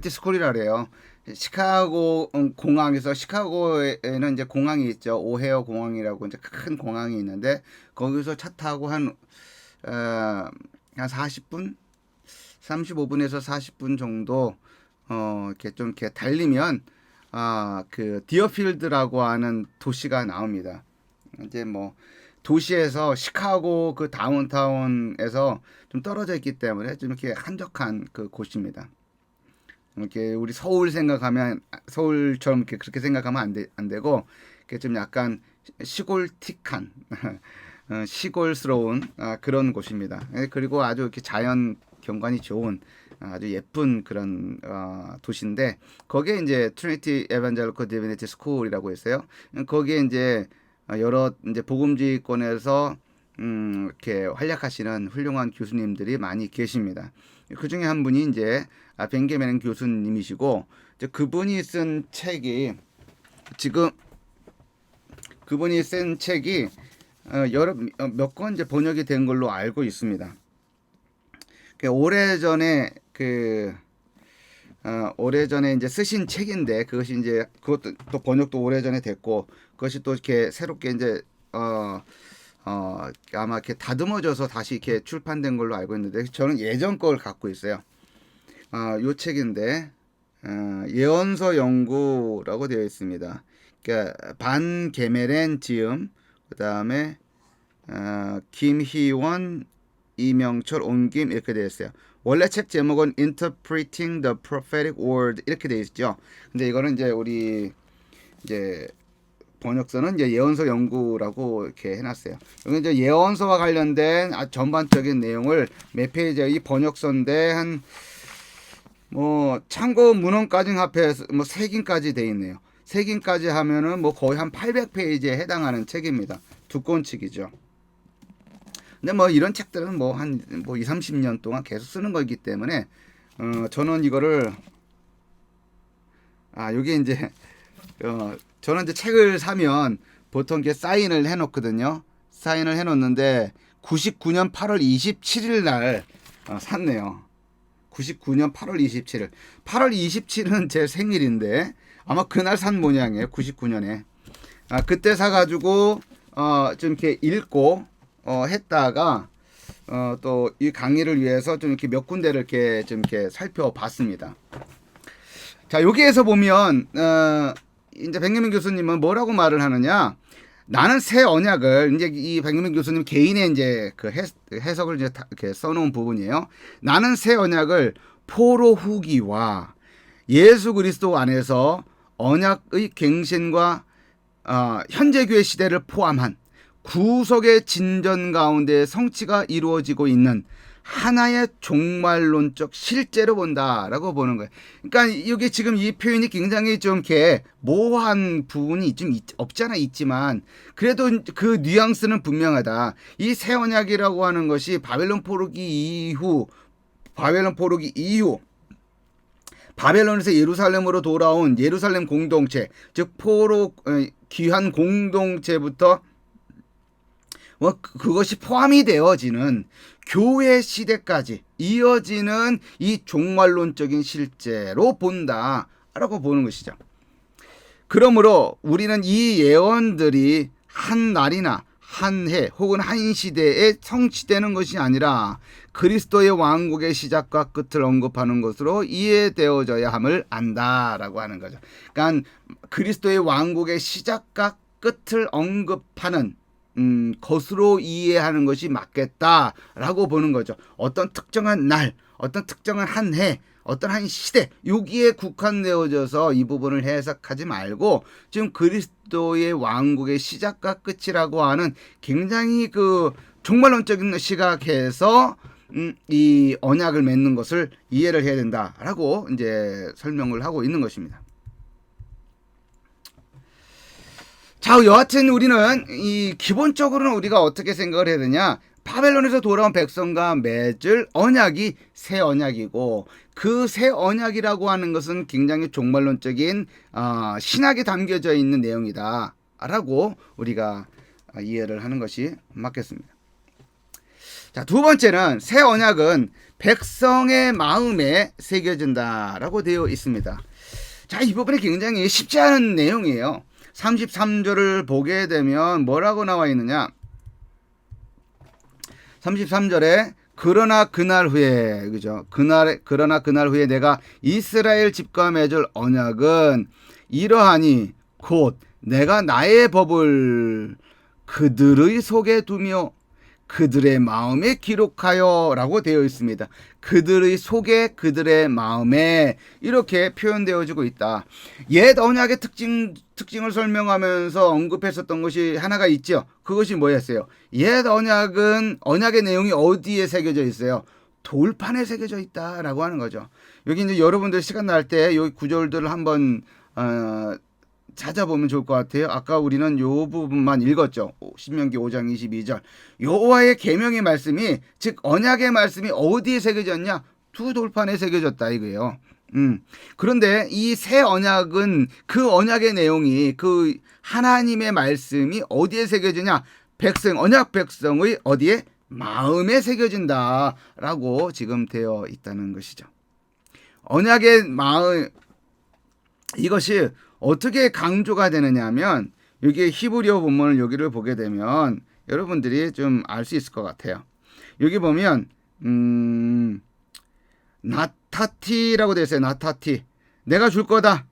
스쿨이라 그래요. 시카고 공항에서 시카고에는 이제 공항이 있죠. 오헤어 공항이라고 이제 큰 공항이 있는데 거기서 차 타고 한 40분, 35분에서 40분 정도 이렇게 달리면 그 디어필드라고 하는 도시가 나옵니다. 이제 뭐 도시에서 시카고 그 다운타운에서 좀 떨어져 있기 때문에 좀 이렇게 한적한 그 곳입니다. 이렇게 우리 서울 생각하면 서울처럼 이렇게 그렇게 생각하면 안 되고 이렇게 좀 약간 시골틱한 시골스러운 그런 곳입니다. 그리고 아주 이렇게 자연 경관이 좋은 아주 예쁜 그런 도시인데 거기에 이제 트리니티 에반젤리컬 디비니티 스쿨이라고 있어요. 거기에 이제 여러 이제 복음지권에서 이렇게 활약하시는 훌륭한 교수님들이 많이 계십니다. 그 중에 한 분이 이제 벤게맨 교수님이시고 이제 그분이 쓴 책이 지금 그분이 쓴 책이 여러 몇 권 이제 번역이 된 걸로 알고 있습니다. 오래전에 오래전에 이제 쓰신 책인데 그것이 이제 그것도 또 번역도 오래전에 됐고 그것이 또 이렇게 새롭게 이제 아마 이렇게 다듬어져서 다시 이렇게 출판된 걸로 알고 있는데 저는 예전 걸 갖고 있어요. 요 책인데 예언서 연구라고 되어 있습니다. 그러니까 반게메렌 지음 그다음에 김희원 이명철 옮김 이렇게 되어 있어요. 원래 책 제목은 Interpreting the Prophetic Word 이렇게 되어 있죠. 근데 이거는 이제 우리 이제 번역서는 이제 예언서 연구라고 이렇게 해놨어요. 여기 이제 예언서와 관련된 전반적인 내용을 몇 페이지에 이 번역서인데 한 뭐 참고 문헌까지 합해서 뭐 3긴까지 돼 있네요. 3긴까지 하면은 뭐 거의 한 800페이지에 해당하는 책입니다. 두꺼운 책이죠. 근데 뭐 이런 책들은 뭐 한 뭐 2, 30년 동안 계속 쓰는 거기 때문에 저는 이거를 여기 이제 저는 이제 책을 사면 보통 이렇게 사인을 해 놓거든요. 사인을 해 놓는데 99년 8월 27일 날 샀네요. 99년 8월 27일. 8월 27일은 제 생일인데 아마 그날 산 모양이에요. 99년에. 그때 사가지고 좀 이렇게 읽고 했다가 또 이 강의를 위해서 좀 이렇게 몇 군데를 이렇게 좀 이렇게 살펴봤습니다. 자, 여기에서 보면 이제 백유민 교수님은 뭐라고 말을 하느냐? 나는 새 언약을 이제 이 백유민 교수님 개인의 이제 그 해석을 이제 이렇게 써놓은 부분이에요. 나는 새 언약을 포로 후기와 예수 그리스도 안에서 언약의 갱신과 현재 교회 시대를 포함한 구속의 진전 가운데 성취가 이루어지고 있는 하나의 종말론적 실제로 본다라고 보는 거예요. 그러니까 이게 지금 이 표현이 굉장히 좀 이렇게 모호한 부분이 좀 없잖아 있지만 그래도 그 뉘앙스는 분명하다. 이 새 언약이라고 하는 것이 바벨론 포로기 이후 바벨론에서 예루살렘으로 돌아온 예루살렘 공동체, 즉 포로 귀한 공동체부터 그것이 포함이 되어지는 교회 시대까지 이어지는 이 종말론적인 실제로 본다라고 보는 것이죠. 그러므로 우리는 이 예언들이 한 날이나 한 해 혹은 한 시대에 성취되는 것이 아니라 그리스도의 왕국의 시작과 끝을 언급하는 것으로 이해되어져야 함을 안다라고 하는 거죠. 그러니까 그리스도의 왕국의 시작과 끝을 언급하는 것으로 이해하는 것이 맞겠다라고 보는 거죠. 어떤 특정한 날, 어떤 특정한 한 해, 어떤 한 시대 여기에 국한되어져서 이 부분을 해석하지 말고 지금 그리스도의 왕국의 시작과 끝이라고 하는 굉장히 그 종말론적인 시각에서 이 언약을 맺는 것을 이해를 해야 된다라고 이제 설명을 하고 있는 것입니다. 자, 여하튼 우리는 이 기본적으로는 우리가 어떻게 생각을 해야 되냐? 바벨론에서 돌아온 백성과 맺을 언약이 새 언약이고 그 새 언약이라고 하는 것은 굉장히 종말론적인 신학에 담겨져 있는 내용이다 라고 우리가 이해를 하는 것이 맞겠습니다. 자, 두 번째는 새 언약은 백성의 마음에 새겨진다라고 되어 있습니다. 자, 이 부분이 굉장히 쉽지 않은 내용이에요. 33절을 보게 되면 뭐라고 나와 있느냐? 33절에 그러나 그날 후에 그죠? 그러나 그날 후에 내가 이스라엘 집과 맺을 언약은 이러하니 곧 내가 나의 법을 그들의 속에 두며 그들의 마음에 기록하여 라고 되어 있습니다. 그들의 속에 그들의 마음에 이렇게 표현되어지고 있다. 옛 언약의 특징을 설명하면서 언급했었던 것이 하나가 있죠. 그것이 뭐였어요? 옛 언약은 언약의 내용이 어디에 새겨져 있어요? 돌판에 새겨져 있다라고 하는 거죠. 여기 이제 여러분들 시간 날 때 이 구절들을 한번 찾아보면 좋을 것 같아요. 아까 우리는 요 부분만 읽었죠. 신명기 5장 22절. 여호와의 계명의 말씀이 즉 언약의 말씀이 어디에 새겨졌냐? 두 돌판에 새겨졌다 이거예요. 그런데 이 새 언약은 그 언약의 내용이 그 하나님의 말씀이 어디에 새겨지냐? 언약 백성의 어디에? 마음에 새겨진다라고 지금 되어 있다는 것이죠. 언약의 마음, 이것이 어떻게 강조가 되느냐 하면 여기 히브리어 본문을 여기를 보게 되면 여러분들이 좀 알 수 있을 것 같아요. 여기 보면 나타티라고 되어 있어요. 나타티. 내가 줄 거다.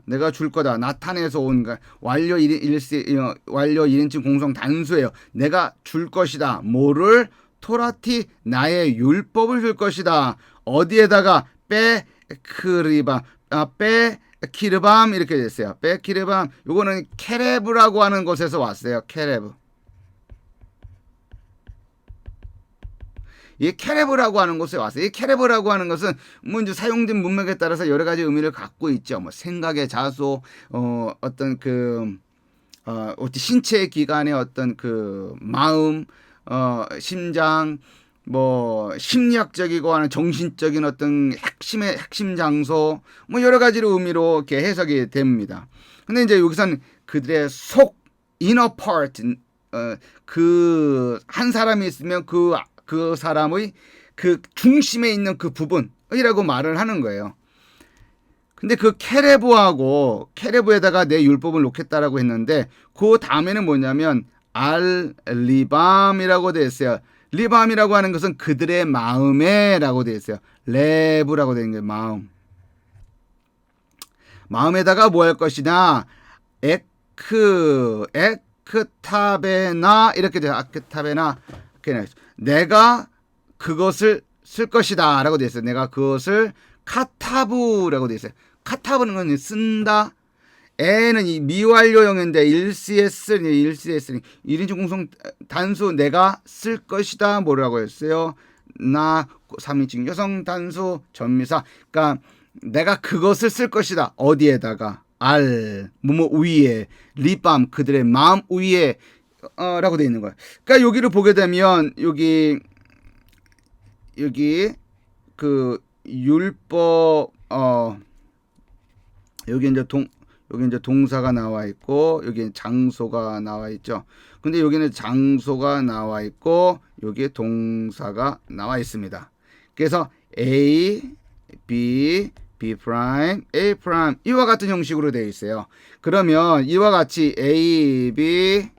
내가 줄 거다. 나타내서 온 완료 1인칭 공성 단수예요. 내가 줄 것이다. 뭐를? 토라티 나의 율법을 줄 것이다. 어디에다가 키르밤 이렇게 됐어요. 키르밤 요거는 케레브라고 하는 곳에서 왔어요. 케레브. 이 케레브라고 하는 곳에 왔어요. 이 케레브라고 하는 것은 뭐 이제 사용된 문맥에 따라서 여러 가지 의미를 갖고 있죠. 뭐 생각의 자소, 어떤 신체의 기관의 어떤 그 마음, 심장, 뭐 심리학적이고 하는 정신적인 어떤 핵심 장소, 뭐 여러 가지로 의미로 이렇게 해석이 됩니다. 근데 이제 여기서는 그들의 속, inner part, 그 한 사람이 있으면 그 사람의 그 중심에 있는 그 부분이라고 말을 하는 거예요. 근데 그 케레브에다가 내 율법을 놓겠다라고 했는데 그 다음에는 뭐냐면 리밤이라고 되어 있어요. 리밤이라고 하는 것은 그들의 마음에라고 되어 있어요. 레브라고 되어 있는 거예요. 마음에다가 뭐 할 것이냐? 에크타베나 이렇게 돼요. 아크타베나. 내가 그것을 쓸 것이다 라고 되어 있어요. 내가 그것을 카타브라고 되어 있어요. 카타브는 건 쓴다. 에는 이 미완료형인데 1CS 1인칭 공성 단수 내가 쓸 것이다 뭐라고 했어요? 3인칭 여성 단수 전미사. 그러니까 내가 그것을 쓸 것이다. 어디에다가? 뭐뭐 위에, 리밤 그들의 마음 위에 라고 되어 있는 거예요. 그러니까 여기를 보게 되면 여기 그 율법 여기 이제 동사가 나와 있고 여기 장소가 나와 있죠. 근데 여기는 장소가 나와 있고 여기에 동사가 나와 있습니다. 그래서 A, B, B 프라임, A 프라임 이와 같은 형식으로 되어 있어요. 그러면 이와 같이 A, B,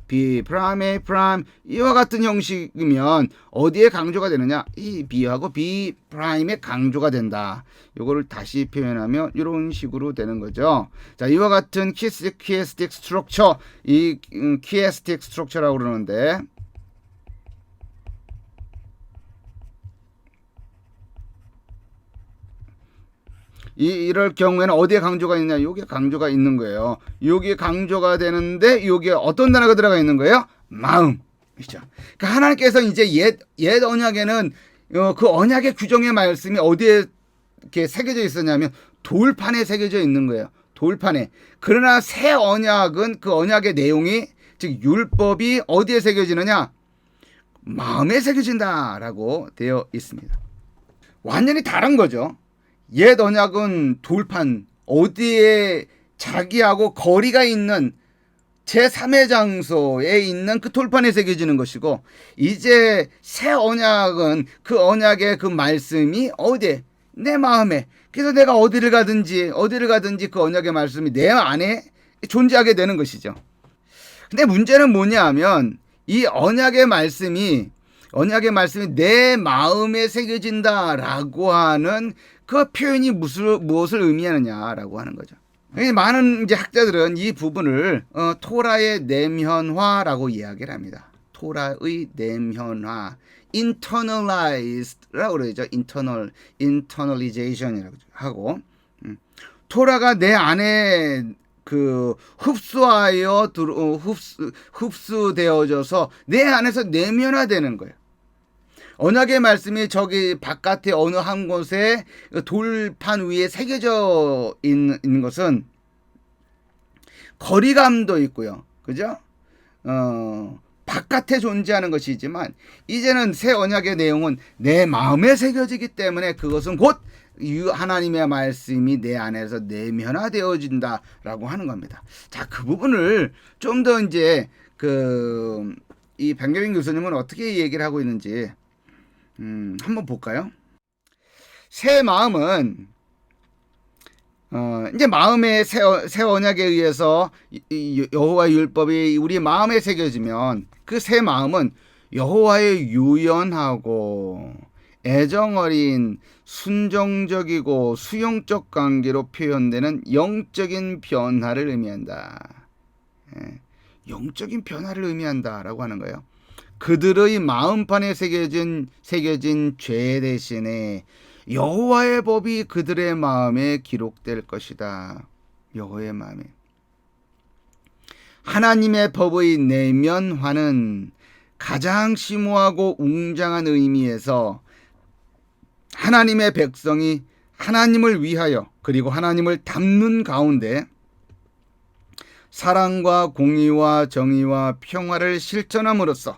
B 프라임, A 프라임 이와 같은 형식이면 어디에 강조가 되느냐? 이 B하고 B 프라임에 강조가 된다. 이거를 다시 표현하면 이런 식으로 되는 거죠. 자, 이와 같은 키에스틱 스트럭처, 이 키에스틱 스트럭처라고 그러는데 이럴 경우에는 어디에 강조가 있냐? 여기에 강조가 있는 거예요. 여기에 강조가 되는데 여기에 어떤 단어가 들어가 있는 거예요? 마음이죠. 그러니까 하나님께서 이제 옛 언약에는 그 언약의 규정의 말씀이 어디에 이렇게 새겨져 있었냐면 돌판에 새겨져 있는 거예요. 돌판에. 그러나 새 언약은 그 언약의 내용이 즉 율법이 어디에 새겨지느냐? 마음에 새겨진다라고 되어 있습니다. 완전히 다른 거죠. 옛 언약은 돌판, 어디에 자기하고 거리가 있는 제3의 장소에 있는 그 돌판에 새겨지는 것이고, 이제 새 언약은 그 언약의 그 말씀이 어디에? 내 마음에. 그래서 내가 어디를 가든지 그 언약의 말씀이 내 안에 존재하게 되는 것이죠. 근데 문제는 뭐냐 하면 이 언약의 말씀이 내 마음에 새겨진다라고 하는 그 표현이 무엇을 의미하느냐라고 하는 거죠. 많은 이제 학자들은 이 부분을 토라의 내면화라고 이야기를 합니다. 토라의 내면화, internalized라고 그러죠. internalization이라고 하고, 토라가 내 안에 그 흡수되어져서 내 안에서 내면화되는 거예요. 언약의 말씀이 저기 바깥에 어느 한 곳에 돌판 위에 새겨져 있는 것은 거리감도 있고요. 그죠? 바깥에 존재하는 것이지만 이제는 새 언약의 내용은 내 마음에 새겨지기 때문에 그것은 곧 하나님의 말씀이 내 안에서 내면화되어진다라고 하는 겁니다. 자, 그 부분을 좀 더 이제 이 백여빈 교수님은 어떻게 얘기를 하고 있는지 한번 볼까요? 새 마음은 이제 마음의 새 언약에 의해서 여호와의 율법이 우리 마음에 새겨지면 그 새 마음은 여호와의 유연하고 애정어린 순종적이고 수용적 관계로 표현되는 영적인 변화를 의미한다. 영적인 변화를 의미한다라고 하는 거예요. 그들의 마음판에 새겨진 죄 대신에 여호와의 법이 그들의 마음에 기록될 것이다. 여호와의 마음에. 하나님의 법의 내면화는 가장 심오하고 웅장한 의미에서 하나님의 백성이 하나님을 위하여 그리고 하나님을 닮는 가운데 사랑과 공의와 정의와 평화를 실천함으로써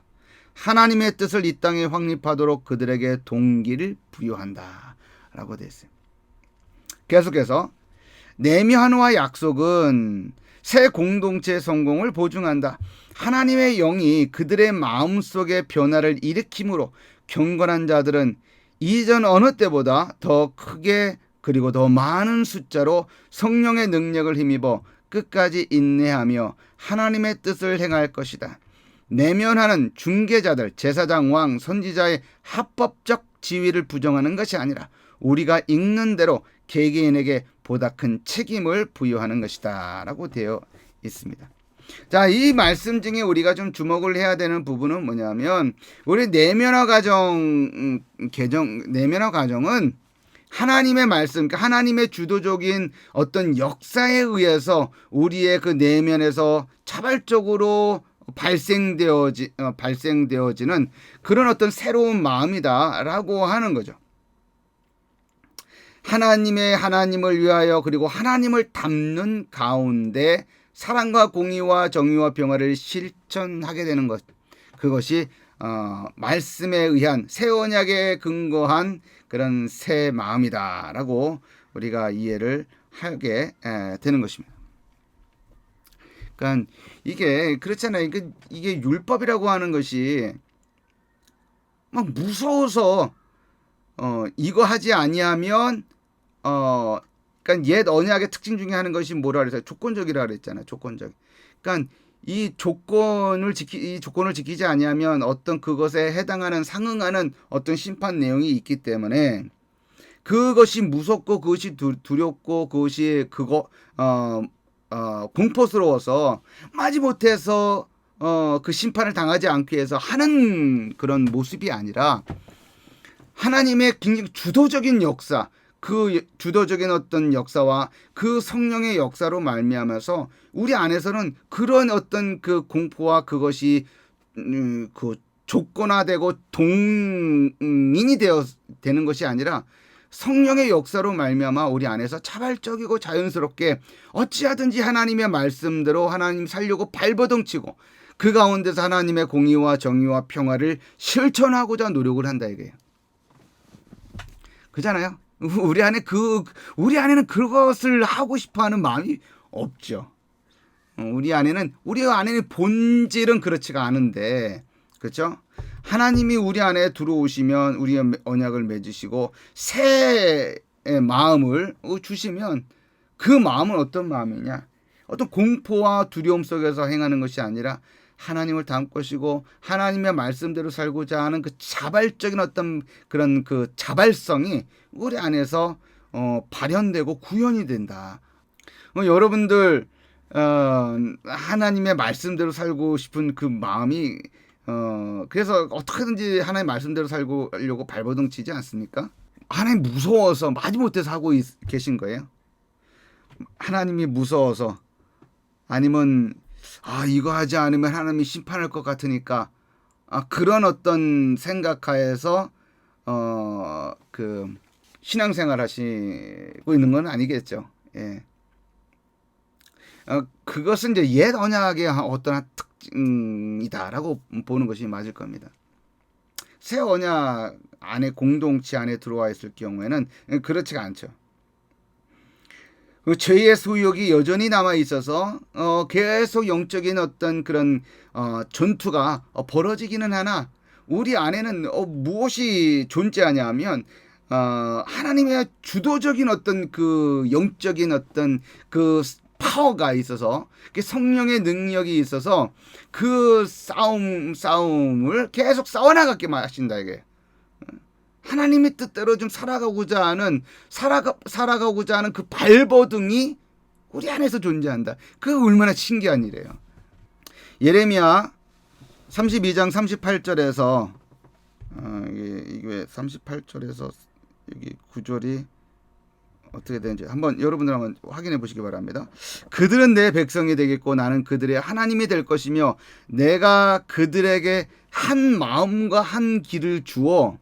하나님의 뜻을 이 땅에 확립하도록 그들에게 동기를 부여한다 라고 되어 있어요. 계속해서 내면화 약속은 새 공동체의 성공을 보증한다. 하나님의 영이 그들의 마음속에 변화를 일으킴으로 경건한 자들은 이전 어느 때보다 더 크게 그리고 더 많은 숫자로 성령의 능력을 힘입어 끝까지 인내하며 하나님의 뜻을 행할 것이다. 내면화는 중개자들, 제사장, 왕, 선지자의 합법적 지위를 부정하는 것이 아니라 우리가 읽는 대로 개개인에게 보다 큰 책임을 부여하는 것이다 라고 되어 있습니다. 자, 이 말씀 중에 우리가 좀 주목을 해야 되는 부분은 뭐냐면 우리 내면화 과정은 하나님의 말씀, 하나님의 주도적인 어떤 역사에 의해서 우리의 그 내면에서 자발적으로 발생되어지는 그런 어떤 새로운 마음이다라고 하는 거죠. 하나님을 위하여 그리고 하나님을 닮는 가운데 사랑과 공의와 정의와 평화를 실천하게 되는 것, 그것이 말씀에 의한 새 언약에 근거한 그런 새 마음이다라고 우리가 이해를 하게 되는 것입니다. 그러니까 이게 그렇잖아요. 이게 율법이라고 하는 것이 막 무서워서 이거 하지 아니하면 그러니까 옛 언약의 특징 중에 하는 것이 뭐라 그랬어요? 조건적이라 그랬잖아요. 조건적. 그러니까 이 조건을 지키지 아니하면 어떤 그것에 해당하는 상응하는 어떤 심판 내용이 있기 때문에 그것이 무섭고 그것이 두렵고 그것이 공포스러워서 마지못해서 그 심판을 당하지 않기 위해서 하는 그런 모습이 아니라 하나님의 굉장히 주도적인 역사, 그 주도적인 어떤 역사와 그 성령의 역사로 말미암아서 우리 안에서는 그런 어떤 그 공포와 그것이 그 조건화되고 동인이 되는 것이 아니라 성령의 역사로 말미암아 우리 안에서 자발적이고 자연스럽게 어찌하든지 하나님의 말씀대로 하나님 살려고 발버둥치고 그 가운데서 하나님의 공의와 정의와 평화를 실천하고자 노력을 한다 이거예요. 그잖아요. 우리 안에는 그것을 하고 싶어하는 마음이 없죠. 우리 안에는 본질은 그렇지가 않은데, 그렇죠? 하나님이 우리 안에 들어오시면 우리의 언약을 맺으시고 새 마음을 주시면 그 마음은 어떤 마음이냐? 어떤 공포와 두려움 속에서 행하는 것이 아니라 하나님을 닮을 것이고 하나님의 말씀대로 살고자 하는 그 자발적인 어떤 그런 그 자발성이 우리 안에서 발현되고 구현이 된다. 여러분들 하나님의 말씀대로 살고 싶은 그 마음이 그래서 어떻게든지 하나님의 말씀대로 살려고 발버둥 치지 않습니까? 하나님 무서워서 마지못해서 하고 계신 거예요. 하나님이 무서워서 아니면 이거 하지 않으면 하나님이 심판할 것 같으니까 그런 어떤 생각하에서 그 신앙생활 하시고 있는 건 아니겠죠. 예. 그것은 이제 옛 언약의 어떤 특징이다라고 보는 것이 맞을 겁니다. 새 언약 안에 공동체 안에 들어와 있을 경우에는 그렇지가 않죠. 그 죄의 소욕이 여전히 남아 있어서 계속 영적인 어떤 그런 전투가 벌어지기는 하나 우리 안에는 무엇이 존재하냐면 하나님의 주도적인 어떤 그 영적인 어떤 그 파워가 있어서 그 성령의 능력이 있어서 그 싸움을 계속 싸워나가게 하신다 이게. 하나님의 뜻대로 좀 살아가고자 하는 그 발버둥이 우리 안에서 존재한다. 그게 얼마나 신기한 일이에요. 예레미야 32장 38절에서 이게 38절에서 여기 구절이 어떻게 되는지 여러분들 한번 확인해 보시기 바랍니다. 그들은 내 백성이 되겠고 나는 그들의 하나님이 될 것이며 내가 그들에게 한 마음과 한 길을 주어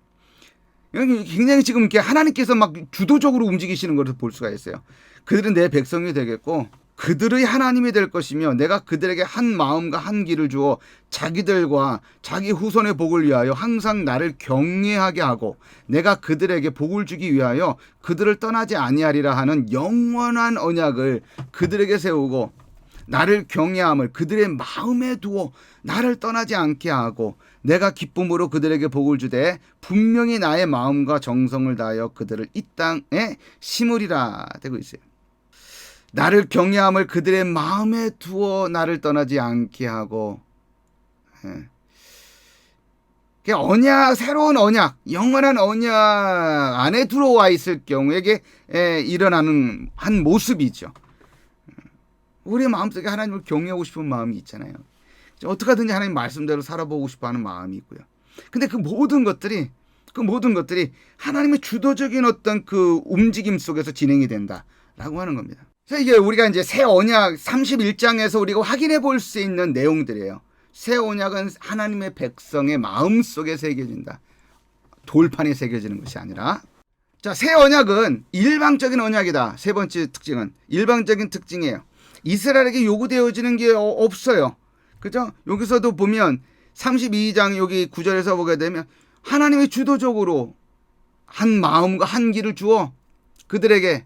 굉장히 지금 이렇게 하나님께서 막 주도적으로 움직이시는 것을 볼 수가 있어요. 그들은 내 백성이 되겠고 그들의 하나님이 될 것이며 내가 그들에게 한 마음과 한 길을 주어 자기들과 자기 후손의 복을 위하여 항상 나를 경외하게 하고 내가 그들에게 복을 주기 위하여 그들을 떠나지 아니하리라 하는 영원한 언약을 그들에게 세우고 나를 경외함을 그들의 마음에 두어 나를 떠나지 않게 하고 내가 기쁨으로 그들에게 복을 주되 분명히 나의 마음과 정성을 다하여 그들을 이 땅에 심으리라 되고 있어요. 나를 경외함을 그들의 마음에 두어 나를 떠나지 않게 하고 언약, 새로운 언약, 영원한 언약 안에 들어와 있을 경우에 일어나는 한 모습이죠. 우리의 마음속에 하나님을 경외하고 싶은 마음이 있잖아요. 어떻게든지 하나님 말씀대로 살아보고 싶어하는 마음이 있고요. 근데 그 모든 것들이 하나님의 주도적인 어떤 그 움직임 속에서 진행이 된다라고 하는 겁니다. 그래서 이게 우리가 이제 새 언약 31장에서 우리가 확인해 볼 수 있는 내용들이에요. 새 언약은 하나님의 백성의 마음 속에 새겨진다. 돌판에 새겨지는 것이 아니라. 자, 새 언약은 일방적인 언약이다. 세 번째 특징은 일방적인 특징이에요. 이스라엘에게 요구되어지는 게 없어요. 그죠? 여기서도 보면 32장 여기 9절에서 보게 되면 하나님이 주도적으로 한 마음과 한 길을 주어 그들에게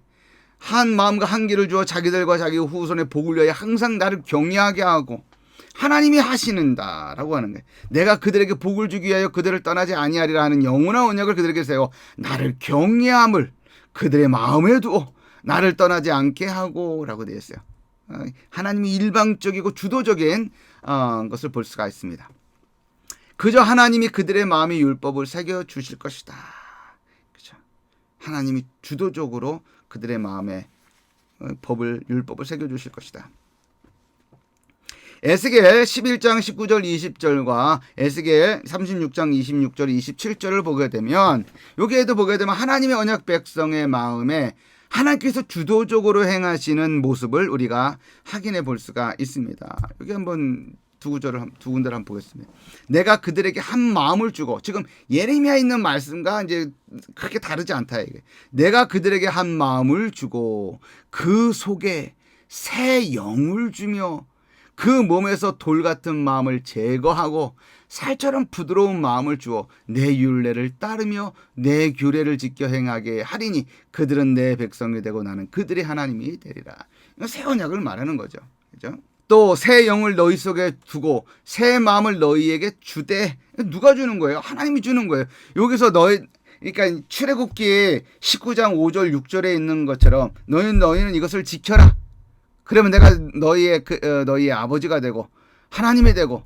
한 마음과 한 길을 주어 자기들과 자기 후손의 복을 위하여 항상 나를 경외하게 하고 하나님이 하시는다라고 하는 거예요. 내가 그들에게 복을 주기 위하여 그들을 떠나지 아니하리라 하는 영원한 언약을 그들에게 세워 나를 경외함을 그들의 마음에 두어 나를 떠나지 않게 하고 라고 되어 있어요. 하나님이 일방적이고 주도적인 것을 볼 수가 있습니다. 그저 하나님이 그들의 마음에 율법을 새겨 주실 것이다. 그죠? 하나님이 주도적으로 그들의 마음에 율법을 새겨 주실 것이다. 에스겔 11장 19절 20절과 에스겔 36장 26절 27절을 보게 되면 여기에도 보게 되면 하나님의 언약 백성의 마음에 하나님께서 주도적으로 행하시는 모습을 우리가 확인해 볼 수가 있습니다. 여기 한번 두 군데를 한번 보겠습니다. 내가 그들에게 한 마음을 주고 지금 예레미야에 있는 말씀과 이제 그렇게 다르지 않다 이게. 내가 그들에게 한 마음을 주고 그 속에 새 영을 주며 그 몸에서 돌 같은 마음을 제거하고 살처럼 부드러운 마음을 주어 내 율례를 따르며 내 규례를 지켜 행하게 하리니 그들은 내 백성이 되고 나는 그들의 하나님이 되리라. 새 언약을 말하는 거죠. 그죠? 또 새 영을 너희 속에 두고 새 마음을 너희에게 주되 누가 주는 거예요? 하나님이 주는 거예요. 여기서 그러니까 출애굽기 19장 5절 6절에 있는 것처럼 너희는 이것을 지켜라. 그러면 내가 너희의 아버지가 되고 하나님이 되고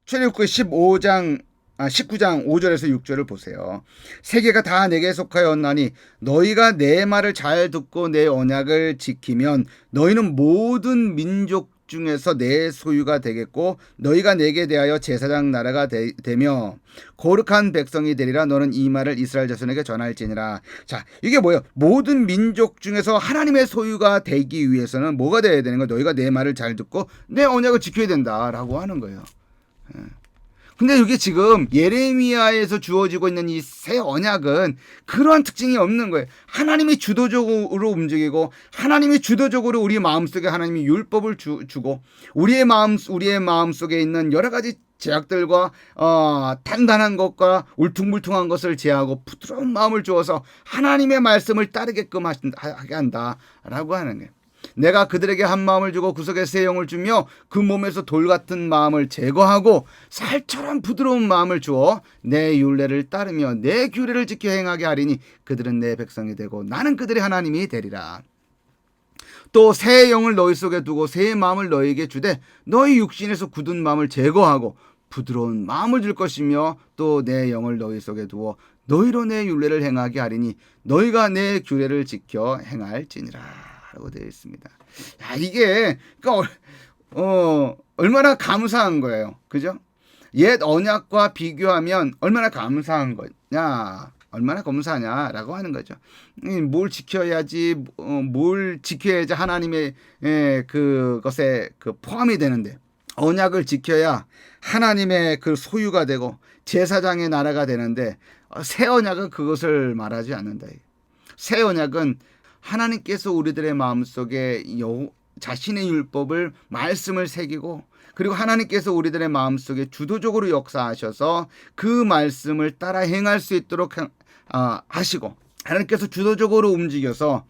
출애굽기 15장 19장 5절에서 6절을 보세요. 세계가 다 내게 속하였나니 너희가 내 말을 잘 듣고 내 언약을 지키면 너희는 모든 민족 중에서 내 소유가 되겠고 너희가 내게 대하여 제사장 나라가 되며 거룩한 백성이 되리라. 너는 이 말을 이스라엘 자손에게 전할지니라. 자, 이게 뭐예요? 모든 민족 중에서 하나님의 소유가 되기 위해서는 뭐가 돼야 되는 거예요? 너희가 내 말을 잘 듣고 내 언약을 지켜야 된다라고 하는 거예요. 근데 이게 지금 예레미야에서 주어지고 있는 이 새 언약은 그러한 특징이 없는 거예요. 하나님이 주도적으로 움직이고 하나님이 주도적으로 우리 마음속에 하나님이 율법을 주고 우리의 마음 속에 있는 여러 가지 제약들과 단단한 것과 울퉁불퉁한 것을 제하고 부드러운 마음을 주어서 하나님의 말씀을 따르게끔 하게 한다라고 하는 거예요. 내가 그들에게 한 마음을 주고 구석에 새 영을 주며 그 몸에서 돌 같은 마음을 제거하고 살처럼 부드러운 마음을 주어 내 율례를 따르며 내 규례를 지켜 행하게 하리니 그들은 내 백성이 되고 나는 그들의 하나님이 되리라. 또 새 영을 너희 속에 두고 새 마음을 너희에게 주되 너희 육신에서 굳은 마음을 제거하고 부드러운 마음을 줄 것이며 또 내 영을 너희 속에 두어 너희로 내 율례를 행하게 하리니 너희가 내 규례를 지켜 행할지니라. 라고 되어 있습니다. 야, 이게 그러니까 얼마나 감사한 거예요. 그죠? 옛 언약과 비교하면 얼마나 감사한 거냐, 얼마나 감사하냐라고 하는 거죠. 뭘 지켜야지, 뭘 지켜야지 하나님의 그것에 포함이 되는데 언약을 지켜야 하나님의 그 소유가 되고 제사장의 나라가 되는데 새 언약은 그것을 말하지 않는다. 새 언약은 하나님께서 우리들의 마음속에 자신의 율법을 말씀을 새기고 그리고 하나님께서 우리들의 마음속에 주도적으로 역사하셔서 그 말씀을 따라 행할 수 있도록 하시고 하나님께서 주도적으로 움직여서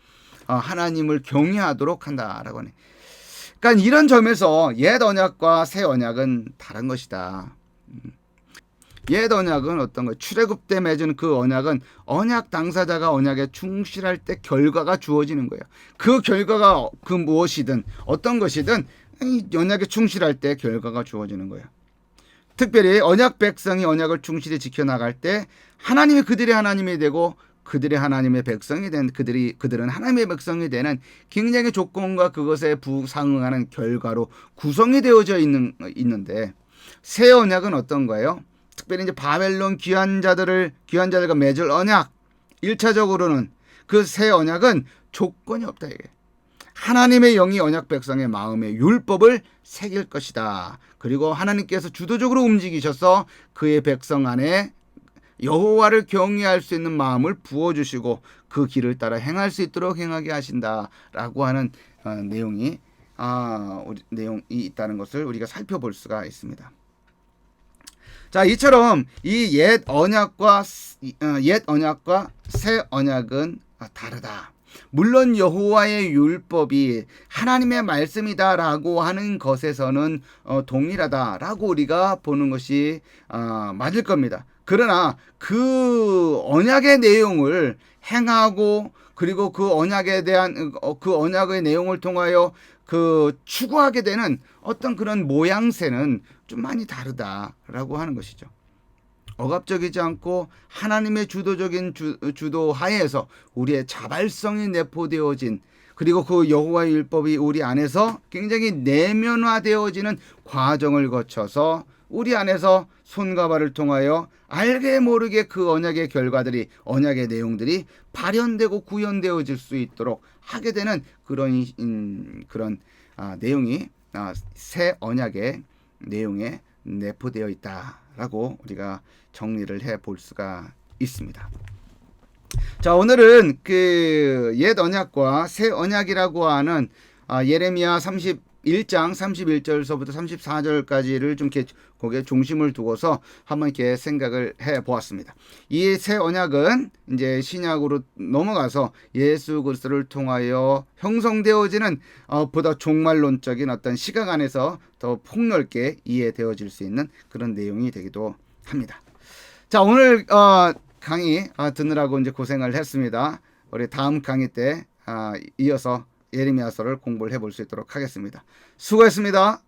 하나님을 경외하도록 한다라고 하네. 그러니까 이런 점에서 옛 언약과 새 언약은 다른 것이다. 옛 언약은 어떤 거예요? 출애굽 때 맺은 그 언약은 언약 당사자가 언약에 충실할 때 결과가 주어지는 거예요. 그 결과가 그 무엇이든 어떤 것이든 언약에 충실할 때 결과가 주어지는 거예요. 특별히 언약 백성이 언약을 충실히 지켜나갈 때 하나님이 그들의 하나님이 되고 그들의 하나님의 백성이 된 그들은 하나님의 백성이 되는 굉장히 조건과 그것에 부상응하는 결과로 구성이 되어져 있는데 새 언약은 어떤 거예요? 특별히 이제 바벨론 귀환자들과 맺을 언약 1차적으로는 그 새 언약은 조건이 없다 이게. 하나님의 영이 언약 백성의 마음에 율법을 새길 것이다. 그리고 하나님께서 주도적으로 움직이셔서 그의 백성 안에 여호와를 경외할 수 있는 마음을 부어주시고 그 길을 따라 행할 수 있도록 행하게 하신다라고 하는 내용이 있다는 것을 우리가 살펴볼 수가 있습니다. 자, 이처럼 이 옛 언약과 새 언약은 다르다. 물론 여호와의 율법이 하나님의 말씀이다라고 하는 것에서는 동일하다라고 우리가 보는 것이 맞을 겁니다. 그러나 그 언약의 내용을 행하고 그리고 그 언약에 대한 그 언약의 내용을 통하여 추구하게 되는 어떤 그런 모양새는 좀 많이 다르다라고 하는 것이죠. 억압적이지 않고 하나님의 주도적인 주도 하에서 우리의 자발성이 내포되어진 그리고 그 여호와의 율법이 우리 안에서 굉장히 내면화되어지는 과정을 거쳐서 우리 안에서 손과 발을 통하여 알게 모르게 그 언약의 결과들이 언약의 내용들이 발현되고 구현되어질 수 있도록 하게 되는 그런 내용이 새 언약의 내용에 내포되어 있다라고 우리가 정리를 해 볼 수가 있습니다. 자, 오늘은 그 옛 언약과 새 언약이라고 하는 예레미야 31장 31절서부터 34절까지를 좀 이렇게 거기에 중심을 두고서 한번 이렇게 생각을 해 보았습니다. 이 새 언약은 이제 신약으로 넘어가서 예수 그리스도를 통하여 형성되어지는 보다 종말론적인 어떤 시각 안에서 더 폭넓게 이해되어질 수 있는 그런 내용이 되기도 합니다. 자, 오늘 강의 듣느라고 이제 고생을 했습니다. 우리 다음 강의 때 이어서 예레미야서를 공부를 해볼 수 있도록 하겠습니다. 수고했습니다.